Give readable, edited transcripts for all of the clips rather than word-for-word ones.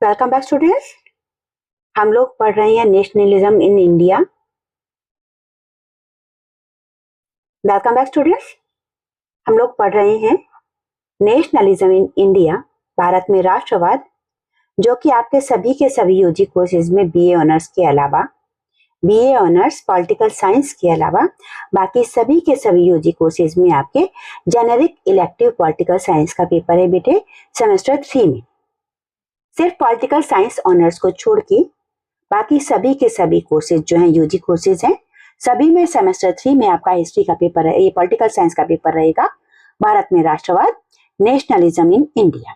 Welcome back students. हम लोग पढ़ रहे हैं nationalism in India. Welcome back students. हम लोग पढ़ रहे हैं नेशनलिज्म इन इंडिया, भारत में राष्ट्रवाद, जो कि आपके सभी के सभी यूजी कोर्सेज में बीए ऑनर्स के अलावा, बीए ऑनर्स पॉलिटिकल साइंस के अलावा बाकी सभी के सभी यूजी कोर्सेज में आपके जेनेरिक इलेक्टिव पॉलिटिकल साइंस का पेपर है बेटे सेमेस्टर 3 में। सिर्फ पॉलिटिकल साइंस ऑनर्स को छोड़ के बाकी सभी के सभी कोर्सेज जो हैं यूजी कोर्सेज हैं, सभी में सेमेस्टर 3 में आपका हिस्ट्री का पेपर है, ये पॉलिटिकल साइंस का पेपर रहेगा, भारत में राष्ट्रवाद, नेशनलिज्म इन इंडिया।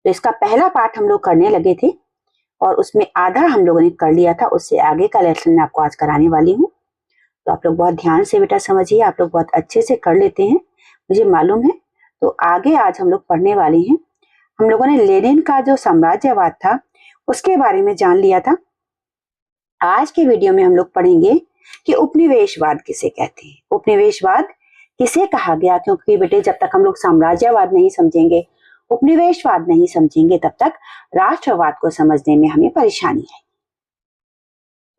तो इसका पहला पार्ट हम लोग करने लगे थे और उसमें आधा हम लोगों ने कर लिया था, उससे आगे का लेसन मैं आपको आज कराने वाली हूँ। तो आप लोग बहुत ध्यान से बेटा समझिए, आप लोग बहुत अच्छे से कर लेते हैं, मुझे मालूम है। तो आगे आज हम लोग पढ़ने वाले हैं। हम लोगों ने लेनिन का जो साम्राज्यवाद था उसके बारे में जान लिया था। आज के वीडियो में हम लोग पढ़ेंगे कि उपनिवेशवाद किसे कहते हैं, उपनिवेशवाद किसे कहा गया, क्योंकि बेटे जब तक हम लोग साम्राज्यवाद नहीं समझेंगे, उपनिवेशवाद नहीं समझेंगे, तब तक राष्ट्रवाद को समझने में हमें परेशानी है।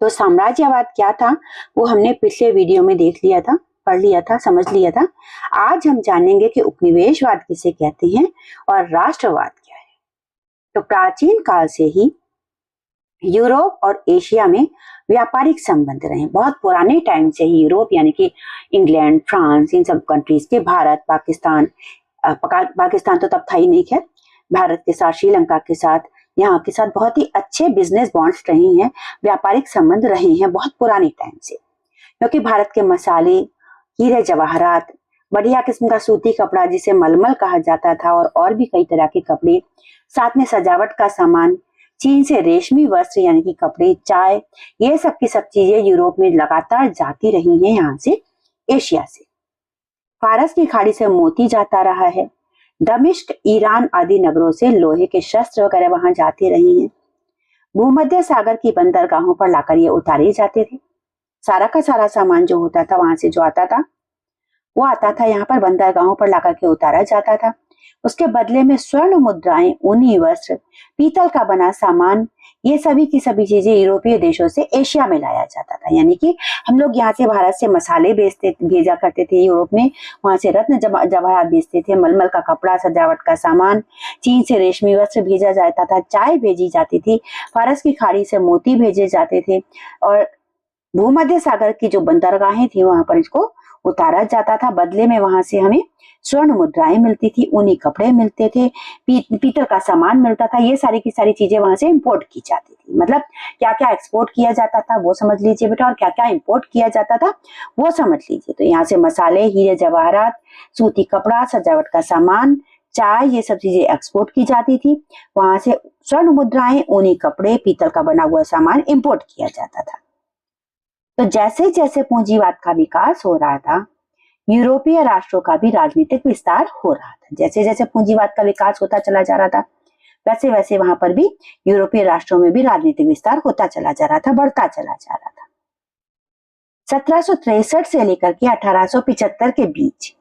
तो साम्राज्यवाद क्या था वो हमने पिछले वीडियो में देख लिया था, पढ़ लिया था, समझ लिया था। आज हम जानेंगे कि उपनिवेशवाद किसे कहते हैं और राष्ट्रवाद क्या है। तो प्राचीन काल से ही यूरोप और एशिया में व्यापारिक संबंध रहे, बहुत पुराने टाइम से ही यूरोप यानी कि इंग्लैंड, फ्रांस, इन सब कंट्रीज के, भारत, पाकिस्तान तो तब था ही नहीं, खैर भारत के साथ, श्रीलंका के साथ, यहाँ के साथ बहुत ही अच्छे बिजनेस बॉन्ड्स रहे हैं, व्यापारिक संबंध रहे हैं बहुत पुराने टाइम से। क्योंकि भारत के मसाले, हीरे जवाहरात, बढ़िया किस्म का सूती कपड़ा जिसे मलमल कहा जाता था, और भी कई तरह के कपड़े, साथ में सजावट का सामान, चीन से रेशमी वस्त्र यानी कि कपड़े, चाय, ये सब की सब चीजें यूरोप में लगातार जाती रही हैं, यहाँ से एशिया से। फारस की खाड़ी से मोती जाता रहा है, दमिश्क, ईरान आदि नगरों से लोहे के शस्त्र वगैरह वहां जाते रहे हैं। भूमध्य सागर की बंदरगाहों पर लाकर ये उतारे जाते थे। सारा का सारा सामान जो होता था वहां से जो आता था वो आता था यहाँ पर बंदरगाहों पर लाकर के उतारा जाता था। उसके बदले में स्वर्ण मुद्राएं, ऊनी वस्त्र, पीतल का बना सामान, ये सभी की सभी चीजें यूरोपीय देशों से एशिया में लाया जाता था। यानी कि हम लोग यहाँ से भारत से मसाले भेजा करते थे यूरोप में, वहां से रत्न जवाहरात भेजते थे, मलमल का कपड़ा, सजावट का सामान, चीन से रेशमी वस्त्र भेजा जाता था, चाय भेजी जाती थी, फारस की खाड़ी से मोती भेजे जाते थे, और भूमध्य सागर की जो बंदरगाहें थी वहां पर इसको उतारा जाता था। बदले में वहां से हमें स्वर्ण मुद्राएं मिलती थी, ऊनी कपड़े मिलते थे, पीतल का सामान मिलता था, ये सारी की सारी चीजें वहां से इंपोर्ट की जाती थी। मतलब क्या क्या एक्सपोर्ट किया जाता था वो समझ लीजिए बेटा, और क्या क्या इंपोर्ट किया जाता था वो समझ लीजिए। तो यहाँ से मसाले, हीरे जवाहरात, सूती कपड़ा, सजावट का सामान, चाय, ये सब चीजें एक्सपोर्ट की जाती थी। वहां से स्वर्ण मुद्राएं, ऊनी कपड़े, पीतल का बना हुआ सामान इंपोर्ट किया जाता था। तो जैसे जैसे पूंजीवाद का विकास हो रहा था, यूरोपीय राष्ट्रों का भी राजनीतिक विस्तार हो रहा था। जैसे जैसे पूंजीवाद का विकास होता चला जा रहा था, वैसे वैसे वहां पर भी यूरोपीय राष्ट्रों में भी राजनीतिक विस्तार होता चला जा रहा था, बढ़ता चला जा रहा था। 1763 से लेकर के 1875 के बीच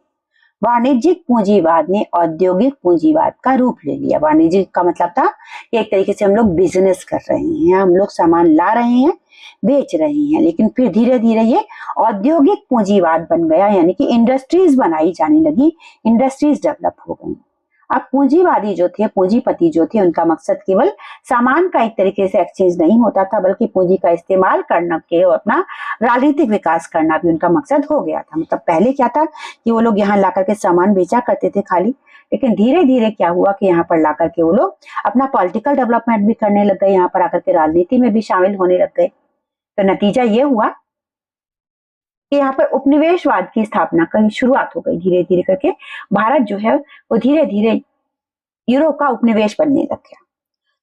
वाणिज्यिक पूंजीवाद ने औद्योगिक पूंजीवाद का रूप ले लिया। वाणिज्यिक का मतलब था कि एक तरीके से हम लोग बिजनेस कर रहे हैं, हम लोग सामान ला रहे हैं, बेच रहे हैं, लेकिन फिर धीरे धीरे ये औद्योगिक पूंजीवाद बन गया, यानी कि इंडस्ट्रीज बनाई जाने लगी, इंडस्ट्रीज डेवलप हो गई। अब पूंजीवादी जो थे, पूंजीपति जो थे, उनका मकसद केवल सामान का एक तरीके से एक्सचेंज नहीं होता था, बल्कि पूंजी का इस्तेमाल करना के और अपना राजनीतिक विकास करना भी उनका मकसद हो गया था। मतलब पहले क्या था कि वो लोग यहाँ ला करके सामान बेचा करते थे खाली, लेकिन धीरे धीरे क्या हुआ कि यहाँ पर ला करके वो लोग अपना पॉलिटिकल डेवलपमेंट भी करने लग गए, यहाँ पर आकर के राजनीति में भी शामिल होने लग गए। तो नतीजा ये हुआ कि यहाँ पर उपनिवेशवाद की स्थापना की शुरुआत हो गई। धीरे धीरे करके भारत जो है वो धीरे धीरे यूरोप का उपनिवेश बनने लग गया।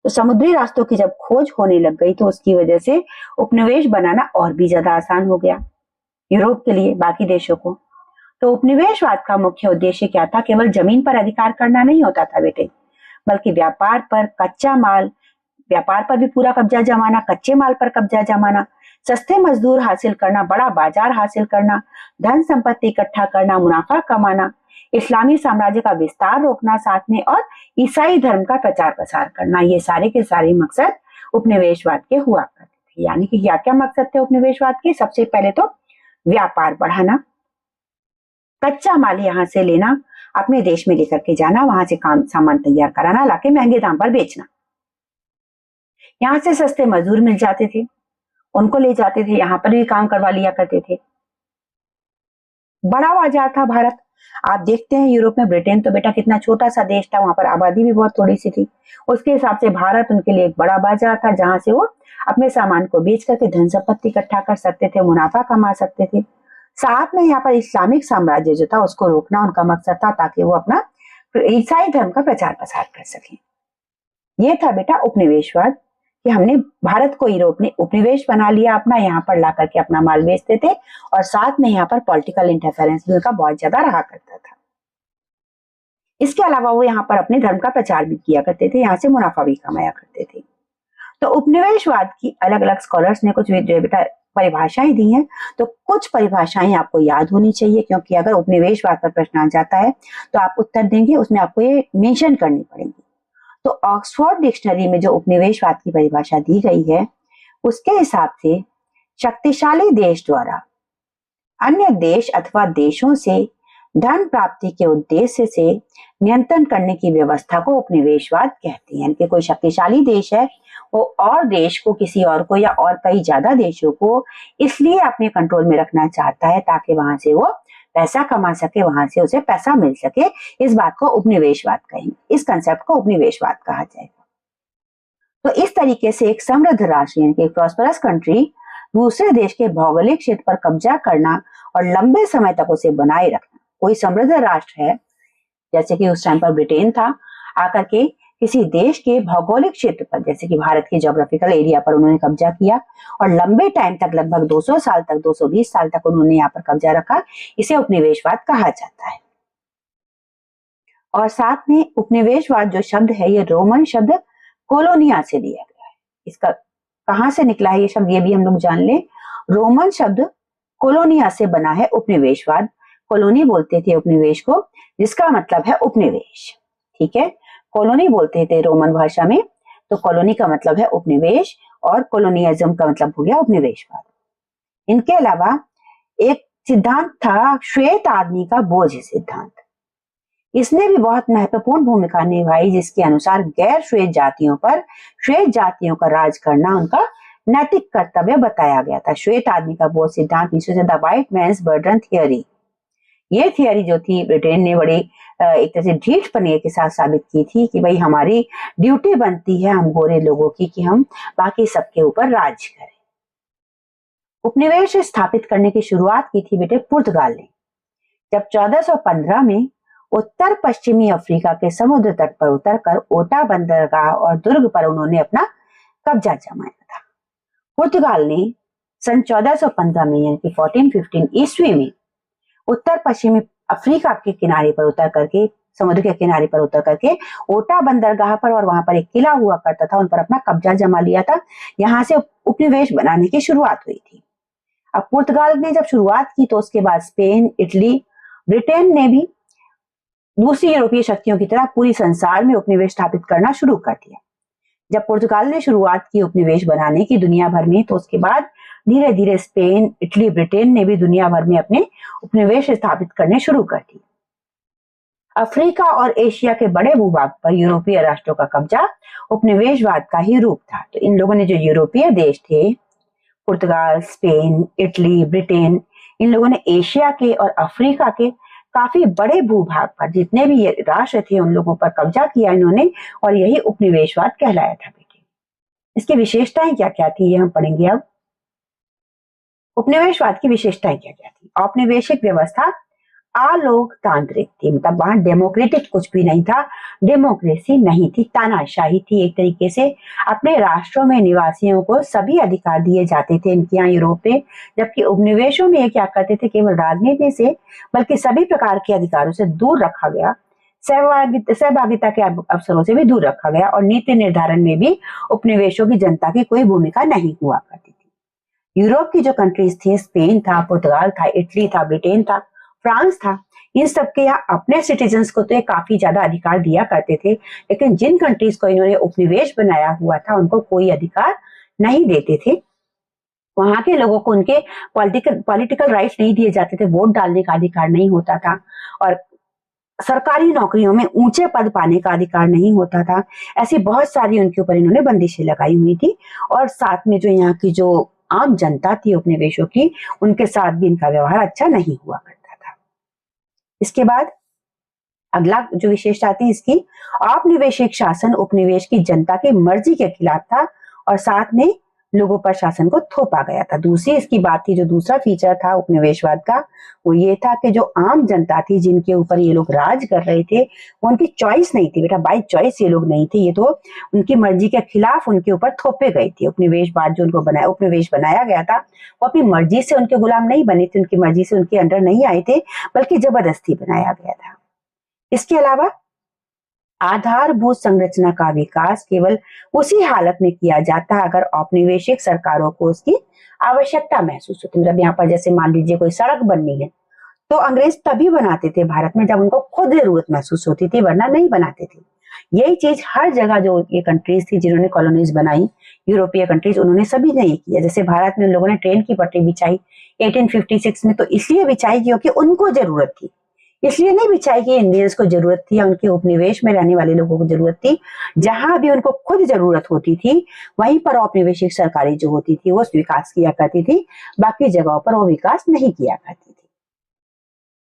तो समुद्री रास्तों की जब खोज होने लग गई तो उसकी वजह से उपनिवेश बनाना और भी ज्यादा आसान हो गया यूरोप के लिए, बाकी देशों को। तो उपनिवेशवाद का मुख्य उद्देश्य क्या था? केवल जमीन पर अधिकार करना नहीं होता था बेटे, बल्कि व्यापार पर, कच्चा माल, व्यापार पर भी पूरा कब्जा जमाना, कच्चे माल पर कब्जा जमाना, सस्ते मजदूर हासिल करना, बड़ा बाजार हासिल करना, धन संपत्ति इकट्ठा करना, मुनाफा कमाना, इस्लामी साम्राज्य का विस्तार रोकना साथ में, और ईसाई धर्म का प्रचार प्रसार करना, ये सारे के सारे मकसद उपनिवेशवाद के हुआ करते थे। यानी कि क्या क्या मकसद थे उपनिवेशवाद के? सबसे पहले तो व्यापार बढ़ाना, कच्चा माल यहाँ से लेना, अपने देश में लेकर के जाना, वहां से काम सामान तैयार कराना, लाके महंगे दाम पर बेचना। यहाँ से सस्ते मजदूर मिल जाते थे, उनको ले जाते थे, यहाँ पर भी काम करवा लिया करते थे। बड़ा बाजार था भारत। आप देखते हैं यूरोप में ब्रिटेन तो बेटा कितना छोटा सा देश था, वहां पर आबादी भी बहुत थोड़ी सी थी। उसके हिसाब से भारत उनके लिए एक बड़ा बाजार था, जहां से वो अपने सामान को बेच करके धन संपत्ति इकट्ठा कर सकते थे, मुनाफा कमा सकते थे। साथ में यहाँ पर इस्लामिक साम्राज्य जो था उसको रोकना उनका मकसद था, ताकि वो अपना ईसाई धर्म का प्रचार प्रसार कर सके। ये था बेटा उपनिवेशवाद, कि हमने भारत को यूरोप ने उपनिवेश बना लिया अपना, यहाँ पर ला करके अपना माल बेचते थे, और साथ में यहाँ पर पॉलिटिकल इंटरफेरेंस भी उनका बहुत ज्यादा रहा करता था। इसके अलावा वो यहाँ पर अपने धर्म का प्रचार भी किया करते थे, यहाँ से मुनाफा भी कमाया करते थे। तो उपनिवेशवाद की अलग अलग स्कॉलर्स ने कुछ बेटा परिभाषाएं दी हैं, तो कुछ परिभाषाएं आपको याद होनी चाहिए, क्योंकि अगर उपनिवेशवाद पर प्रश्न आ जाता है तो आप उत्तर देंगे, उसमें आपको ये मेंशन करनी पड़ेगी। तो ऑक्सफोर्ड डिक्शनरी में जो उपनिवेशवाद की परिभाषा दी गई है, उसके हिसाब से शक्तिशाली देश द्वारा अन्य देश अथवा देशों से धन प्राप्ति के उद्देश्य से नियंत्रण करने की व्यवस्था को उपनिवेशवाद कहते हैं। कि कोई शक्तिशाली देश है, वो और देश को, किसी और को या और कई ज्यादा देशों को इसलिए अपने कंट्रोल में रखना चाहता है ताकि वहां से वो पैसा कमा सके, वहां से उसे पैसा मिल सके। इस बात को उपनिवेशवाद कहेंगे, इस कंसेप्ट को उपनिवेशवाद कहा जाएगा। तो इस तरीके से एक समृद्ध राष्ट्र यानी कि एक प्रॉस्परस कंट्री दूसरे देश के भौगोलिक क्षेत्र पर कब्जा करना और लंबे समय तक उसे बनाए रखना। कोई समृद्ध राष्ट्र है, जैसे कि उस टाइम पर ब्रिटेन था, आकर के किसी देश के भौगोलिक क्षेत्र पर, जैसे कि भारत के ज्योग्राफिकल एरिया पर उन्होंने कब्जा किया और लंबे टाइम तक, लगभग 200 साल तक, 220 साल तक उन्होंने यहाँ पर कब्जा रखा, इसे उपनिवेशवाद कहा जाता है। और साथ में उपनिवेशवाद जो शब्द है, ये रोमन शब्द कोलोनिया से लिया गया है। इसका कहाँ से निकला है ये शब्द, ये भी हम लोग जान ले। रोमन शब्द कोलोनिया से बना है उपनिवेशवाद। कॉलोनी बोलते थे उपनिवेश को, जिसका मतलब है उपनिवेश। ठीक है, कॉलोनी बोलते थे रोमन भाषा में, तो कॉलोनी का मतलब है उपनिवेश, और कॉलोनियलिज्म का मतलब हो गया उपनिवेशवाद। इनके अलावा एक सिद्धांत था श्वेत आदमी का बोझ सिद्धांत। इसने भी बहुत महत्वपूर्ण भूमिका निभाई, जिसके अनुसार गैर श्वेत जातियों पर श्वेत जातियों का राज करना उनका नैतिक कर्तव्य बताया गया था। श्वेत आदमी का बोझ सिद्धांत, the white man's burden theory, ये थियरी जो थी ब्रिटेन ने बड़ी एक तरह से ढीठ पने के साथ साबित की थी कि भाई हमारी ड्यूटी बनती है हम गोरे लोगों की कि हम बाकी सबके ऊपर राज करें। उपनिवेश स्थापित करने की शुरुआत की थी बेटे पुर्तगाल ने, जब 1415 में उत्तर पश्चिमी अफ्रीका के समुद्र तट पर उतरकर ओटा बंदरगाह और दुर्ग पर उन्होंने अपना कब्जा जमाया था। पुर्तगाल ने सन 1415 में यानी कि 1415 ईस्वी में उत्तर पश्चिमी अफ्रीका के किनारे पर उतर करके, समुद्र के किनारे पर उतर करके ओटा बंदरगाह पर, और वहां पर एक किला हुआ करता था, उन पर अपना कब्जा जमा लिया था। यहां से उपनिवेश बनाने की शुरुआत हुई थी। अब पुर्तगाल ने जब शुरुआत की तो उसके बाद स्पेन, इटली, ब्रिटेन ने भी दूसरी यूरोपीय शक्तियों की तरह पूरी संसार में उपनिवेश स्थापित करना शुरू कर दिया। जब पुर्तगाल ने शुरुआत की उपनिवेश बनाने की दुनिया भर में, तो उसके बाद धीरे धीरे स्पेन, इटली, ब्रिटेन ने भी दुनिया भर में अपने उपनिवेश स्थापित करने शुरू कर दिए। अफ्रीका और एशिया के बड़े भूभाग पर यूरोपीय राष्ट्रों का कब्जा उपनिवेशवाद का ही रूप था। तो इन लोगों ने, जो यूरोपीय देश थे, पुर्तगाल, स्पेन, इटली, ब्रिटेन, इन लोगों ने एशिया के और अफ्रीका के काफी बड़े भूभाग पर, जितने भी राष्ट्र थे, उन लोगों पर कब्जा किया इन्होंने, और यही उपनिवेशवाद कहलाया था बेटे। इसकी विशेषताएं क्या क्या थी ये हम पढ़ेंगे अब। उपनिवेशवाद की विशेषताएं क्या क्या थी? औपनिवेशिक व्यवस्था अलोकतांत्रिक थी, मतलब वहां डेमोक्रेटिक कुछ भी नहीं था, डेमोक्रेसी नहीं थी, तानाशाही थी एक तरीके से। अपने राष्ट्रों में निवासियों को सभी अधिकार दिए जाते थे इनके यहाँ यूरोप में, जबकि उपनिवेशों में ये क्या करते थे, केवल राजनीति से बल्कि सभी प्रकार के अधिकारों से दूर रखा गया, सहभागिता के अवसरों से भी दूर रखा गया, और नीति निर्धारण में भी उपनिवेशों की जनता की कोई भूमिका नहीं हुआ करती थी। यूरोप की जो कंट्रीज थी, स्पेन था, पुर्तगाल था, इटली था, ब्रिटेन था, फ्रांस था, इन सबके यहाँ अपने सिटीजन्स को तो ये काफी ज्यादा अधिकार दिया करते थे, लेकिन जिन कंट्रीज को इन्होंने उपनिवेश बनाया हुआ था उनको कोई अधिकार नहीं देते थे। वहां के लोगों को उनके पॉलिटिकल राइट्स नहीं दिए जाते थे, वोट डालने का अधिकार नहीं होता था, और सरकारी नौकरियों में ऊंचे पद पाने का अधिकार नहीं होता था। ऐसी बहुत सारी उनके ऊपर इन्होंने बंदिशें लगाई हुई थी, और साथ में जो यहाँ की जो आम जनता थी उपनिवेशों की, उनके साथ भी इनका व्यवहार अच्छा नहीं हुआ करता था। इसके बाद अगला जो विशेषता थी इसकी, औपनिवेशिक शासन उपनिवेश की जनता की मर्जी के खिलाफ था और साथ में लोगों पर शासन को थोपा गया था। दूसरी इसकी बात थी, जो दूसरा फीचर था उपनिवेशवाद का, वो ये था कि जो आम जनता थी जिनके ऊपर ये लोग राज कर रहे थे, वो उनकी चॉइस नहीं थी बेटा, बाय चॉइस ये लोग नहीं थे, ये तो उनकी मर्जी के खिलाफ उनके ऊपर थोपे गए थे। उपनिवेशवाद जो उनको उपनिवेश बनाया गया था, वो अपनी मर्जी से उनके गुलाम नहीं बने थे, उनकी मर्जी से उनके अंडर नहीं आए थे, बल्कि जबरदस्ती बनाया गया था। इसके अलावा आधारभूत संरचना का विकास केवल उसी हालत में किया जाता है अगर औपनिवेशिक सरकारों को उसकी आवश्यकता महसूस होती है। मतलब यहाँ पर जैसे मान लीजिए कोई सड़क बननी है, तो अंग्रेज तभी बनाते थे भारत में जब उनको खुद जरूरत महसूस होती थी, वरना नहीं बनाते थे। यही चीज हर जगह जो ये कंट्रीज थी जिन्होंने कॉलोनीज बनाई, यूरोपीय कंट्रीज, उन्होंने सभी ने ये किया। जैसे भारत में उन लोगों ने ट्रेन की पटरी बिछाई 1856 में, तो इसलिए बिछाई क्योंकि उनको जरूरत थी, इसलिए नहीं बिछाई कि इंडियंस को जरूरत थी या उनके उपनिवेश में रहने वाले लोगों को जरूरत थी। जहां भी उनको खुद जरूरत होती थी वहीं पर औपनिवेशिक सरकारें जो होती थी वो विकास किया करती थी, बाकी जगहों पर वो विकास नहीं किया करती थी।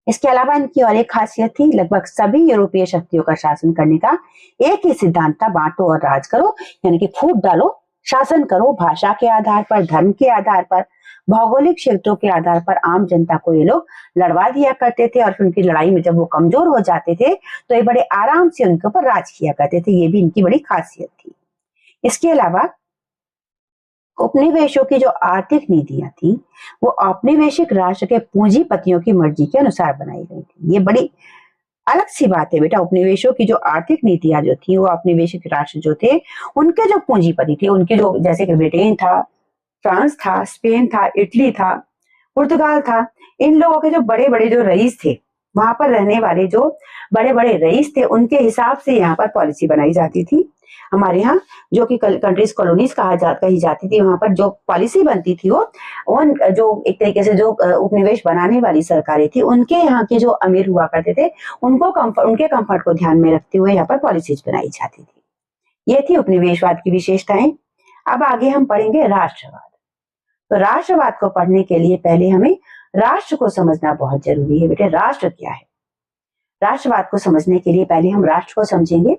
इसके अलावा इनकी और एक खासियत थी, लगभग सभी यूरोपीय शक्तियों का शासन करने का एक ही सिद्धांत था, बांटो और राज करो, यानी कि फूट डालो, शासन करो, भाषा के आधार पर, धर्म के आधार पर, भौगोलिक क्षेत्रों के आधार पर आम जनता को ये लोग लड़वा दिया करते थे, और फिर उनकी लड़ाई में जब वो कमजोर हो जाते थे तो ये बड़े आराम से उनके ऊपर राज किया करते थे। ये भी इनकी बड़ी खासियत थी। इसके अलावा उपनिवेशों की जो आर्थिक नीतियां थी वो औपनिवेशिक राष्ट्र के पूंजीपतियों की मर्जी के अनुसार बनाई गई थी। ये बड़ी अलग सी बात है बेटा। उपनिवेशों की जो आर्थिक नीतियां जो थी वो औपनिवेशिक राष्ट्र जो थे उनके जो पूंजीपति थे, उनके जो, जैसे कि ब्रिटेन था, फ्रांस था, स्पेन था, इटली था, पुर्तगाल था, इन लोगों के जो बड़े बड़े जो रईस थे, वहां पर रहने वाले जो बड़े बड़े रईस थे, उनके हिसाब से यहाँ पर पॉलिसी बनाई जाती थी। हमारे यहाँ जो कि कंट्रीज कॉलोनीज कही जाती थी, वहां पर जो पॉलिसी बनती थी वो जो एक तरीके से जो उपनिवेश बनाने वाली सरकारें थी, उनके यहाँ के जो अमीर हुआ करते थे उनको उनके कंफर्ट को ध्यान में रखते हुए यहाँ पर पॉलिसीज बनाई जाती थी। ये थी उपनिवेशवाद की विशेषताएं। अब आगे हम पढ़ेंगे राष्ट्रवाद। तो राष्ट्रवाद को पढ़ने के लिए पहले हमें राष्ट्र को समझना बहुत जरूरी है बेटे। राष्ट्र क्या है? राष्ट्रवाद को समझने के लिए पहले हम राष्ट्र को समझेंगे।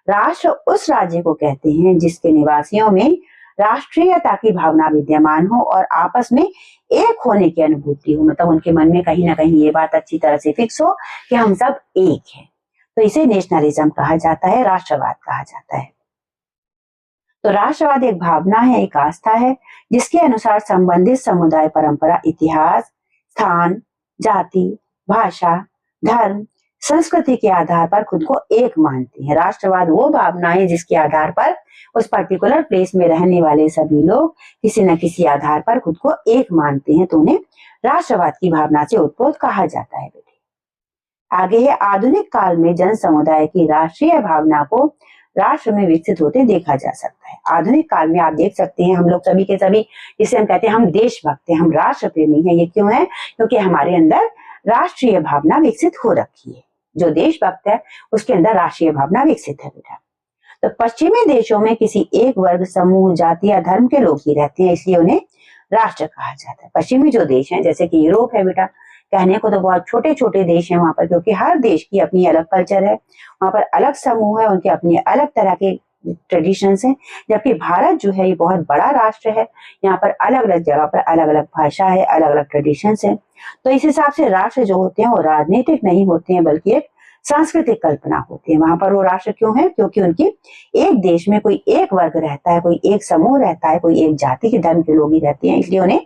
राष्ट्र उस राज्य को कहते हैं जिसके निवासियों में राष्ट्रीयता की भावना विद्यमान हो और आपस में एक होने की अनुभूति हो। मतलब उनके मन में कहीं ना कहीं ये बात अच्छी तरह से फिक्स हो कि हम सब एक हैं। तो इसे नेशनलिज्म कहा जाता है, राष्ट्रवाद कहा जाता है। तो राष्ट्रवाद एक भावना है, एक आस्था है, जिसके अनुसार संबंधित समुदाय परंपरा, इतिहास, स्थान, जाति, भाषा, धर्म, संस्कृति के आधार पर खुद को एक मानती है। राष्ट्रवाद वो भावना है जिसके आधार पर उस पर्टिकुलर प्लेस में रहने वाले सभी लोग किसी न किसी आधार पर खुद को एक मानते हैं, तो उन्हें राष्ट्रवाद की भावना से उत्पोत कहा जाता है बेटे। आगे है, आधुनिक काल में जन समुदाय की राष्ट्रीय भावना को राष्ट्र में विकसित होते देखा जा सकता है। आधुनिक काल में आप देख सकते हैं हम लोग सभी के सभी, जिसे हम कहते हैं हम देशभक्त हैं, हम राष्ट्र प्रेमी हैं। ये क्यों है? क्योंकि हमारे अंदर राष्ट्रीय भावना विकसित हो रखी है। जो देशभक्त है उसके अंदर राष्ट्रीय भावना विकसित है बेटा। तो पश्चिमी देशों में किसी एक वर्ग, समूह, जाति या धर्म के लोग ही रहते हैं, इसलिए उन्हें राष्ट्र कहा जाता है। पश्चिमी जो देश हैं, जैसे कि यूरोप है बेटा, कहने को तो बहुत छोटे छोटे देश हैं वहां पर, क्योंकि हर देश की अपनी अलग कल्चर है, वहां पर अलग समूह है, उनके अपने अलग तरह के ट्रेडिशंस हैं। जबकि भारत जो है ये बहुत बड़ा राष्ट्र है, यहाँ पर अलग अलग जगह पर अलग अलग भाषा है, अलग अलग ट्रेडिशंस है। तो इस हिसाब से राष्ट्र जो होते हैं वो राजनीतिक नहीं होते हैं, बल्कि एक सांस्कृतिक कल्पना होती है। वहां पर वो राष्ट्र क्यों है? क्योंकि उनकी एक देश में कोई एक वर्ग रहता है, कोई एक समूह रहता है, कोई एक जाति के धर्म के लोग ही रहते हैं, इसलिए उन्हें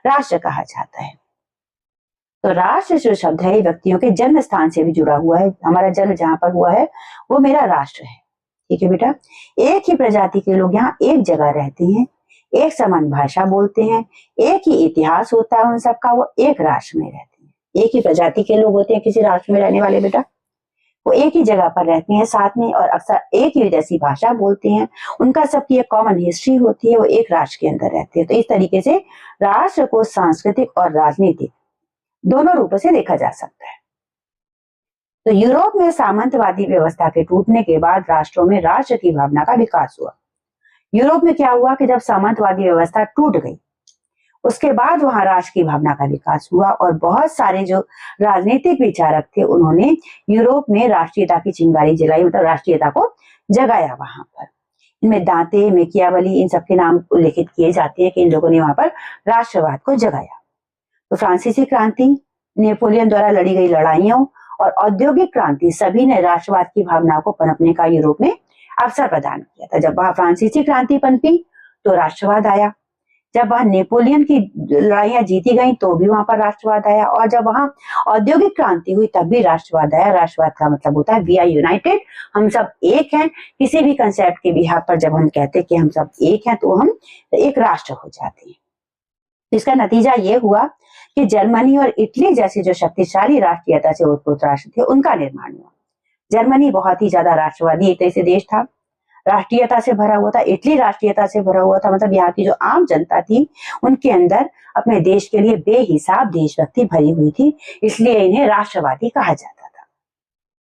राष्ट्र कहा जाता है। तो राष्ट्र जो शब्द है व्यक्तियों के जन्म स्थान से भी जुड़ा हुआ है। हमारा जन्म जहां पर हुआ है वो मेरा राष्ट्र है। ठीक है बेटा। एक ही प्रजाति के लोग यहाँ एक जगह रहते हैं, एक समान भाषा बोलते हैं, एक ही इतिहास होता है उन सबका, वो एक राष्ट्र में रहते हैं। एक ही प्रजाति के लोग होते हैं किसी राष्ट्र में रहने वाले बेटा, वो एक ही जगह पर रहते हैं साथ में और अक्सर एक ही जैसी भाषा बोलते हैं, उनका सबकी एक कॉमन हिस्ट्री होती है, वो एक राष्ट्र के अंदर रहते हैं। तो इस तरीके से राष्ट्र को सांस्कृतिक और राजनीतिक दोनों रूपों से देखा जा सकता है। तो यूरोप में सामंतवादी व्यवस्था के टूटने के बाद राष्ट्रों में राष्ट्र की भावना का विकास हुआ। यूरोप में क्या हुआ कि जब सामंतवादी व्यवस्था टूट गई उसके बाद वहां राष्ट्र की भावना का विकास हुआ और बहुत सारे जो राजनीतिक विचारक थे उन्होंने यूरोप में राष्ट्रीयता की चिंगारी जलाई, मतलब राष्ट्रीयता को जगाया वहां पर। इनमें दांते, मैकियावेली, इन सबके नाम उल्लेखित किए जाते हैं कि इन लोगों ने वहां पर राष्ट्रवाद को जगाया। तो फ्रांसीसी क्रांति, नेपोलियन द्वारा लड़ी गई लड़ाइयों और औद्योगिक क्रांति सभी ने राष्ट्रवाद की भावना को पनपने का यूरोप में अवसर प्रदान किया था। जब वहां फ्रांसीसी क्रांति पनपी तो राष्ट्रवाद आया, जब वहां नेपोलियन की लड़ाइयां जीती गई तो भी वहां पर राष्ट्रवाद आया, और जब वहां औद्योगिक क्रांति हुई तब भी राष्ट्रवाद आया। राष्ट्रवाद का मतलब होता है वी आर यूनाइटेड, हम सब एक हैं। किसी भी कंसेप्ट के बिहार पर जब हम कहते हैं कि हम सब एक हैं तो हम एक राष्ट्र हो जाते हैं। इसका नतीजा ये हुआ कि जर्मनी और इटली जैसे जो शक्तिशाली राष्ट्रीयता से उत्पन्न राष्ट्र थे उनका निर्माण हुआ। जर्मनी बहुत ही ज्यादा राष्ट्रवादी एक तरह से देश था, राष्ट्रीयता से भरा हुआ था। इटली राष्ट्रीयता से भरा हुआ था, मतलब यहाँ की जो आम जनता थी उनके अंदर अपने देश के लिए बेहिसाब देशभक्ति भरी हुई थी, इसलिए इन्हें राष्ट्रवादी कहा जाता था।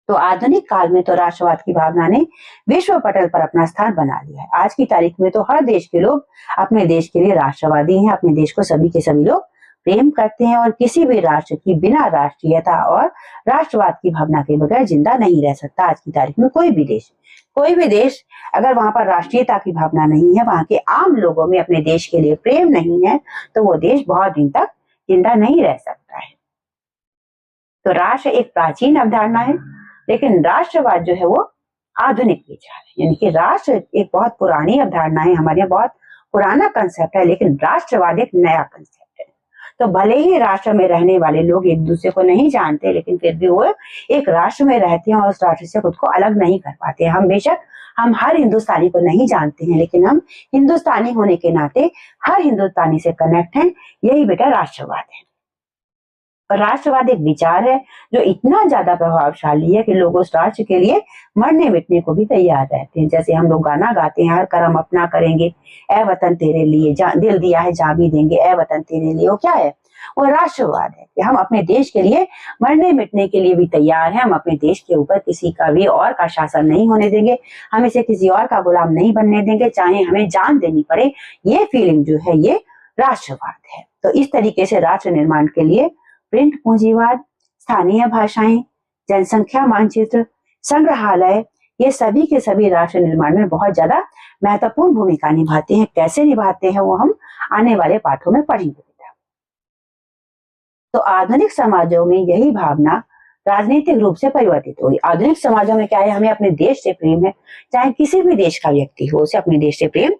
तो आधुनिक काल में तो राष्ट्रवाद की भावना ने विश्व पटल पर अपना स्थान बना लिया है। आज की तारीख में तो हर देश के लोग अपने देश के लिए राष्ट्रवादी हैं, अपने देश को सभी के सभी लोग प्रेम करते हैं और किसी भी राष्ट्र की बिना राष्ट्रीयता और राष्ट्रवाद की भावना के बगैर जिंदा नहीं रह सकता। आज की तारीख में कोई भी देश अगर वहां पर राष्ट्रीयता की भावना नहीं है, वहां के आम लोगों में अपने देश के लिए प्रेम नहीं है, तो वो देश बहुत दिन तक जिंदा नहीं रह सकता है। तो राष्ट्र एक प्राचीन अवधारणा है, लेकिन राष्ट्रवाद जो है वो आधुनिक विचार है। यानी कि राष्ट्र एक बहुत पुरानी अवधारणा है, हमारे यहाँ बहुत पुराना कंसेप्ट है, लेकिन राष्ट्रवाद एक नया कंसेप्ट है। तो भले ही राष्ट्र में रहने वाले लोग एक दूसरे को नहीं जानते, लेकिन फिर भी वो एक राष्ट्र में रहते हैं और उस राष्ट्र से खुद को अलग नहीं कर पाते। हम हर हिंदुस्तानी को नहीं जानते हैं, लेकिन हम हिंदुस्तानी होने के नाते हर हिंदुस्तानी से कनेक्ट हैं। यही बेटा राष्ट्रवाद है। और राष्ट्रवाद एक विचार है जो इतना ज्यादा प्रभावशाली है कि लोग उस राष्ट्र के लिए मरने मिटने को भी तैयार रहते हैं। जैसे हम लोग गाना गाते हैं, हर कर्म अपना करेंगे, ए वतन तेरे लिए दिल दिया है जा भी देंगे, ए वतन तेरे लिए। वो क्या है? वो राष्ट्रवाद है कि हम अपने देश के लिए मरने मिटने के लिए भी तैयार हैं। हम अपने देश के ऊपर किसी का भी और का शासन नहीं होने देंगे, हम इसे किसी और का गुलाम नहीं बनने देंगे, चाहे हमें जान देनी पड़े। ये फीलिंग जो है ये राष्ट्रवाद है। तो इस तरीके से राष्ट्र निर्माण के लिए प्रिंट पूंजीवाद, स्थानीय भाषाएं, जनसंख्या मानचित्र, संग्रहालय, ये सभी के सभी राष्ट्र निर्माण में बहुत ज्यादा महत्वपूर्ण भूमिका निभाते हैं। कैसे निभाते हैं वो हम आने वाले पाठों में पढ़ेंगे। तो आधुनिक समाजों में यही भावना राजनीतिक रूप से परिवर्तित हुई। आधुनिक समाजों में क्या है? हमें अपने देश से प्रेम है, चाहे किसी भी देश का व्यक्ति हो, उसे अपने देश से प्रेम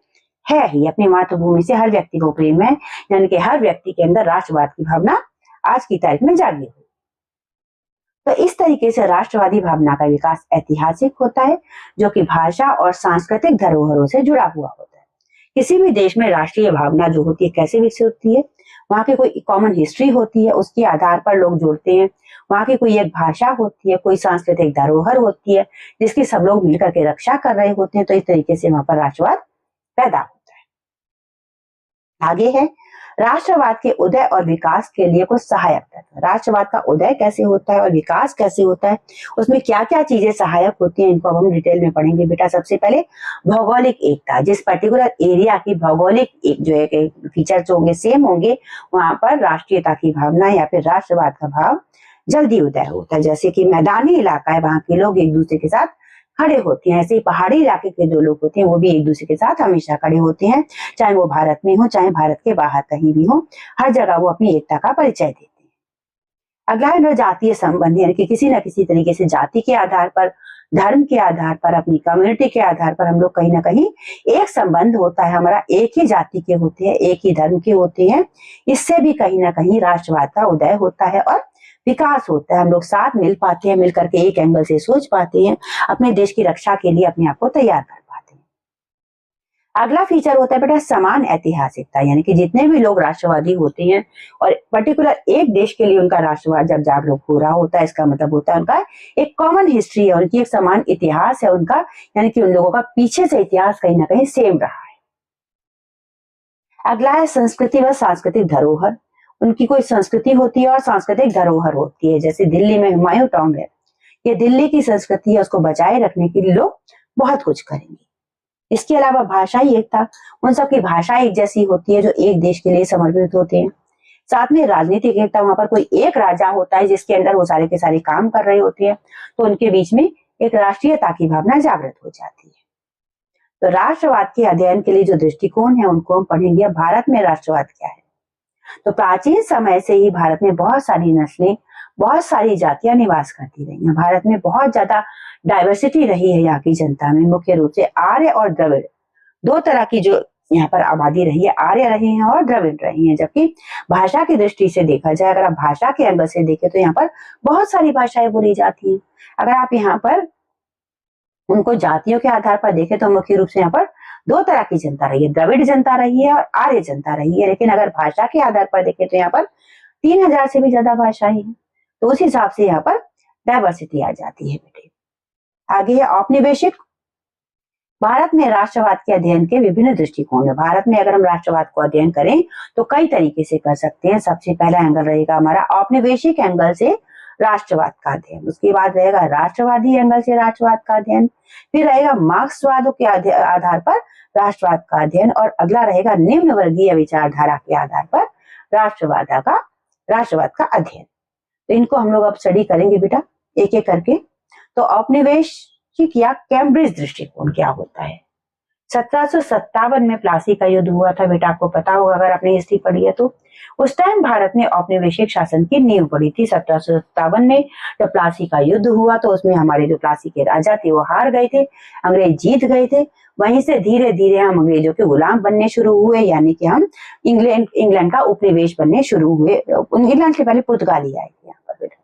है ही। अपनी मातृभूमि से हर व्यक्ति को प्रेम है, यानी कि हर व्यक्ति के अंदर राष्ट्रवाद की भावना आज की तारीख में जागी हुई। तो इस तरीके से राष्ट्रवादी भावना का विकास ऐतिहासिक होता है, जो कि भाषा और सांस्कृतिक धरोहरों से जुड़ा हुआ होता है। किसी भी देश में राष्ट्रीय भावना जो होती है कैसे विकसित होती है? वहां की कोई कॉमन हिस्ट्री होती है, उसके आधार पर लोग जुड़ते हैं। वहां की कोई एक भाषा होती है, कोई सांस्कृतिक धरोहर होती है जिसकी सब लोग मिलकर के रक्षा कर रहे होते हैं। तो इस तरीके से वहां पर राष्ट्रवाद पैदा होता है। आगे है राष्ट्रवाद के उदय और विकास के लिए कुछ सहायक तत्व। राष्ट्रवाद का उदय कैसे होता है और विकास कैसे होता है, उसमें क्या क्या चीजें सहायक होती हैं, इनको हम डिटेल में पढ़ेंगे बेटा। सबसे पहले भौगोलिक एकता। जिस पर्टिकुलर एरिया की भौगोलिक एक जो है फीचर जो होंगे सेम होंगे, वहां पर राष्ट्रीयता की भावना या फिर राष्ट्रवाद का भाव जल्दी उदय होता है। जैसे कि मैदानी इलाका है, वहां के लोग एक दूसरे के साथ खड़े होते हैं। ऐसे ही पहाड़ी इलाके के जो लोग होते हैं वो भी एक दूसरे के साथ हमेशा खड़े होते हैं, चाहे वो भारत में हो चाहे भारत के बाहर कहीं भी हो, हर जगह वो अपनी एकता का परिचय देते हैं। अगला है जातीय संबंध, यानी कि किसी न किसी तरीके से जाति के आधार पर, धर्म के आधार पर, अपनी कम्युनिटी के आधार पर हम लोग कहीं ना कहीं एक संबंध होता है हमारा, एक ही जाति के होते हैं, एक ही धर्म के होते हैं। इससे भी कहीं ना कहीं राष्ट्रवाद का उदय होता है और विकास होता है। हम लोग साथ मिल पाते हैं, मिल करके एक एंगल से सोच पाते हैं, अपने देश की रक्षा के लिए अपने आप को तैयार कर पाते हैं। अगला फीचर होता है बेटा समान ऐतिहासिकता, यानी कि जितने भी लोग राष्ट्रवादी होते हैं और पर्टिकुलर एक देश के लिए उनका राष्ट्रवाद जब जागरूक हो रहा होता है, इसका मतलब होता है उनका एक कॉमन हिस्ट्री है, उनकी एक समान इतिहास है उनका, यानी कि उन लोगों का पीछे से इतिहास कहीं ना कहीं सेम रहा है। अगला है संस्कृति व सांस्कृतिक धरोहर। उनकी कोई संस्कृति होती है और सांस्कृतिक धरोहर होती है। जैसे दिल्ली में हुमायूं टॉम्ब है, ये दिल्ली की संस्कृति है, उसको बचाए रखने के लिए लोग बहुत कुछ करेंगे। इसके अलावा भाषाई एकता, उन सबकी भाषा एक जैसी होती है जो एक देश के लिए समर्पित होते हैं। साथ में राजनीतिक एकता, वहां पर कोई एक राजा होता है जिसके अंदर वो सारे के सारे काम कर रहे होते हैं, तो उनके बीच में एक राष्ट्रीयता की भावना जागृत हो जाती है। तो राष्ट्रवाद के अध्ययन के लिए जो दृष्टिकोण है उनको हम पढ़ेंगे। भारत में राष्ट्रवाद क्या है? तो प्राचीन समय से ही भारत में बहुत सारी नस्लें, बहुत सारी जातियां निवास करती रही हैं। भारत में बहुत ज्यादा डाइवर्सिटी रही है यहाँ की जनता में। मुख्य रूप से आर्य और द्रविड़, दो तरह की जो यहाँ पर आबादी रही है, आर्य रहे हैं और द्रविड़ रही हैं। जबकि भाषा की दृष्टि से देखा जाए, अगर आप भाषा के एंगल से देखें तो यहाँ पर बहुत सारी भाषाएं बोली जाती हैं। अगर आप यहाँ पर उनको जातियों के आधार पर देखें तो मुख्य रूप से यहाँ पर दो तरह की जनता रही है, द्रविड़ जनता रही है और आर्य जनता रही है। लेकिन अगर भाषा के आधार पर देखें तो यहाँ पर 3000 से भी ज्यादा भाषाएं हैं, तो उस हिसाब से यहाँ पर डाइवर्सिटी आ जाती है बेटे। आगे है औपनिवेशिक। भारत में राष्ट्रवाद के अध्ययन के विभिन्न दृष्टिकोण है। भारत में अगर हम राष्ट्रवाद को अध्ययन करें तो कई तरीके से कर सकते हैं। सबसे पहला एंगल रहेगा हमारा औपनिवेशिक एंगल से राष्ट्रवाद का अध्ययन, उसके बाद रहेगा राष्ट्रवादी एंगल से राष्ट्रवाद का अध्ययन, फिर रहेगा मार्क्सवाद के आधार पर राष्ट्रवाद का अध्ययन, और अगला रहेगा निम्न वर्गीय विचारधारा के आधार पर राष्ट्रवाद का अध्ययन। तो इनको हम लोग अब स्टडी करेंगे बेटा एक एक करके। तो औपनिवेशिक या कैम्ब्रिज दृष्टिकोण क्या होता है? 1757 में प्लासी का युद्ध हुआ था बेटा, आपको पता होगा अगर आपने हिस्ट्री पढ़ी है तो। उस टाइम भारत में औपनिवेशिक शासन की नींव पड़ी थी। 1757 में जब प्लासी का युद्ध हुआ तो उसमें हमारे जो प्लासी के राजा थे वो हार गए थे, अंग्रेज जीत गए थे। वहीं से धीरे धीरे हम अंग्रेजों के गुलाम बनने शुरू हुए, यानी कि हम इंग्लैंड का उपनिवेश बनने शुरू हुए। इंग्लैंड से पहले पुर्तगाली आए थे यहाँ पर बेटा।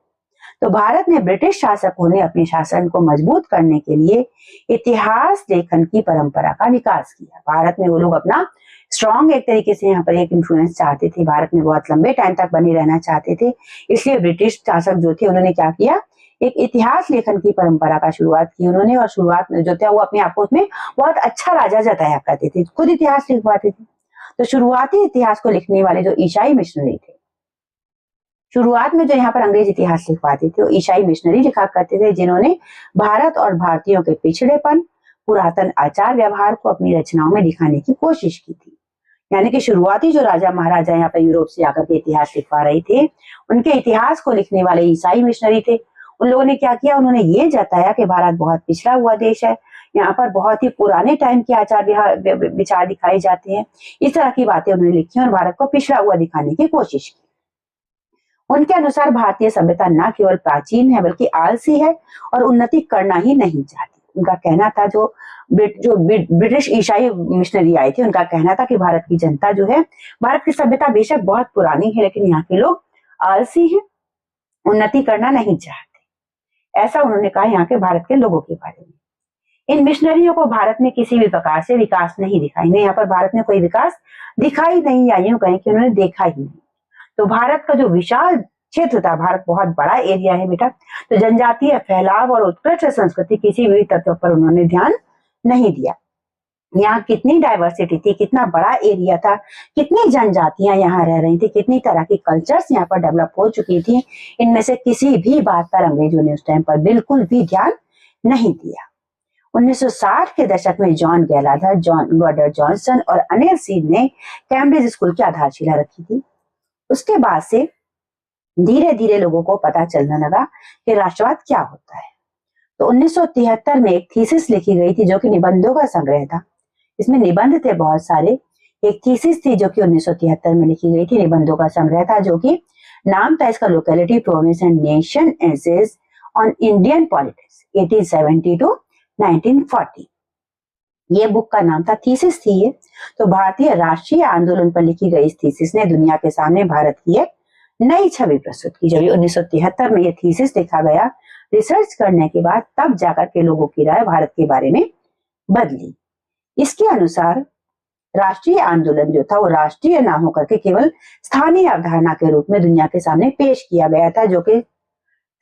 तो भारत में ब्रिटिश शासकों ने अपने शासन को मजबूत करने के लिए इतिहास लेखन की परंपरा का विकास किया। भारत में वो लोग अपना स्ट्रॉन्ग एक तरीके से यहाँ पर एक इन्फ्लुएंस चाहते थे, भारत में बहुत लंबे टाइम तक बने रहना चाहते थे। इसलिए ब्रिटिश शासक जो थे उन्होंने क्या किया, एक इतिहास लेखन की परंपरा का शुरुआत की उन्होंने। और शुरुआत में जो था वो अपने आप को उसमें बहुत अच्छा राजा जताया करते थे, खुद इतिहास लिखवाते थे। तो शुरुआती इतिहास को लिखने वाले जो ईसाई मिशनरी थे, शुरुआत में जो यहाँ पर अंग्रेज इतिहास लिखवाते थे वो ईसाई मिशनरी लिखा करते थे, जिन्होंने भारत और भारतीयों के पिछड़ेपन, पुरातन आचार व्यवहार को अपनी रचनाओं में दिखाने की कोशिश की थी। यानी कि शुरुआती जो राजा महाराजा यहाँ पर यूरोप से आकर के इतिहास लिखवा रहे थे, उनके इतिहास को लिखने वाले ईसाई मिशनरी थे। उन लोगों ने क्या किया, उन्होंने ये जताया कि भारत बहुत पिछड़ा हुआ देश है, यहाँ पर बहुत ही पुराने टाइम के आचार विचार दिखाए जाते हैं। इस तरह की बातें उन्होंने लिखी और भारत को पिछड़ा हुआ दिखाने की कोशिश की। उनके अनुसार भारतीय सभ्यता न केवल प्राचीन है बल्कि आलसी है और उन्नति करना ही नहीं चाहती। उनका कहना था, जो ब्रिटिश ईसाई मिशनरी आए थे, उनका कहना था कि भारत की जनता जो है, भारत की सभ्यता बेशक बहुत पुरानी है लेकिन यहाँ के लोग आलसी हैं, उन्नति करना नहीं चाहते। ऐसा उन्होंने कहा यहाँ के भारत के लोगों के बारे में। इन मिशनरियों को भारत में किसी भी प्रकार से विकास नहीं दिखाई, नहीं यहाँ पर भारत में कोई विकास दिखाई नहीं, या यूं कहें कि उन्होंने देखा ही नहीं। तो भारत का जो विशाल क्षेत्र था, भारत बहुत बड़ा एरिया है बेटा, तो जनजातीय फैलाव और उत्कृष्ट संस्कृति किसी भी तत्व पर उन्होंने ध्यान नहीं दिया। यहाँ कितनी डाइवर्सिटी थी, कितना बड़ा एरिया था, कितनी जनजातियां यहाँ रह रही थी, कितनी तरह की कल्चर्स यहाँ पर डेवलप हो चुकी थी, इनमें से किसी भी बात पर अंग्रेजों ने उस टाइम पर बिल्कुल भी ध्यान नहीं दिया। 1960 के दशक में जॉन गैलाधर, जॉन गॉडर जॉनसन और अनिल सीड ने कैम्ब्रिज स्कूल की आधारशिला रखी थी। उसके बाद से धीरे धीरे लोगों को पता चलने लगा कि राष्ट्रवाद क्या होता है। तो 1973 में एक थीसिस लिखी गई थी जो कि निबंधों का संग्रह था। इसमें निबंध थे बहुत सारे। एक थीसिस थी जो कि 1973 में लिखी गई थी, निबंधों का संग्रह था, जो कि नाम था इसका locality, province and nation essays on Indian politics 1870 to 1940। ये बुक का नाम था, थीसिस थी ये। तो भारतीय राष्ट्रीय आंदोलन पर लिखी गई इस थीसिस ने दुनिया के सामने भारत की एक नई छवि प्रस्तुत की। जब 1973 में ये थीसिस लिखा गया, रिसर्च करने के बाद तब जाकर के लोगों की राय भारत के बारे में बदली। इसके अनुसार राष्ट्रीय आंदोलन जो था वो राष्ट्रीय ना होकर के केवल स्थानीय अवधारणा के रूप में दुनिया के सामने पेश किया गया था, जो कि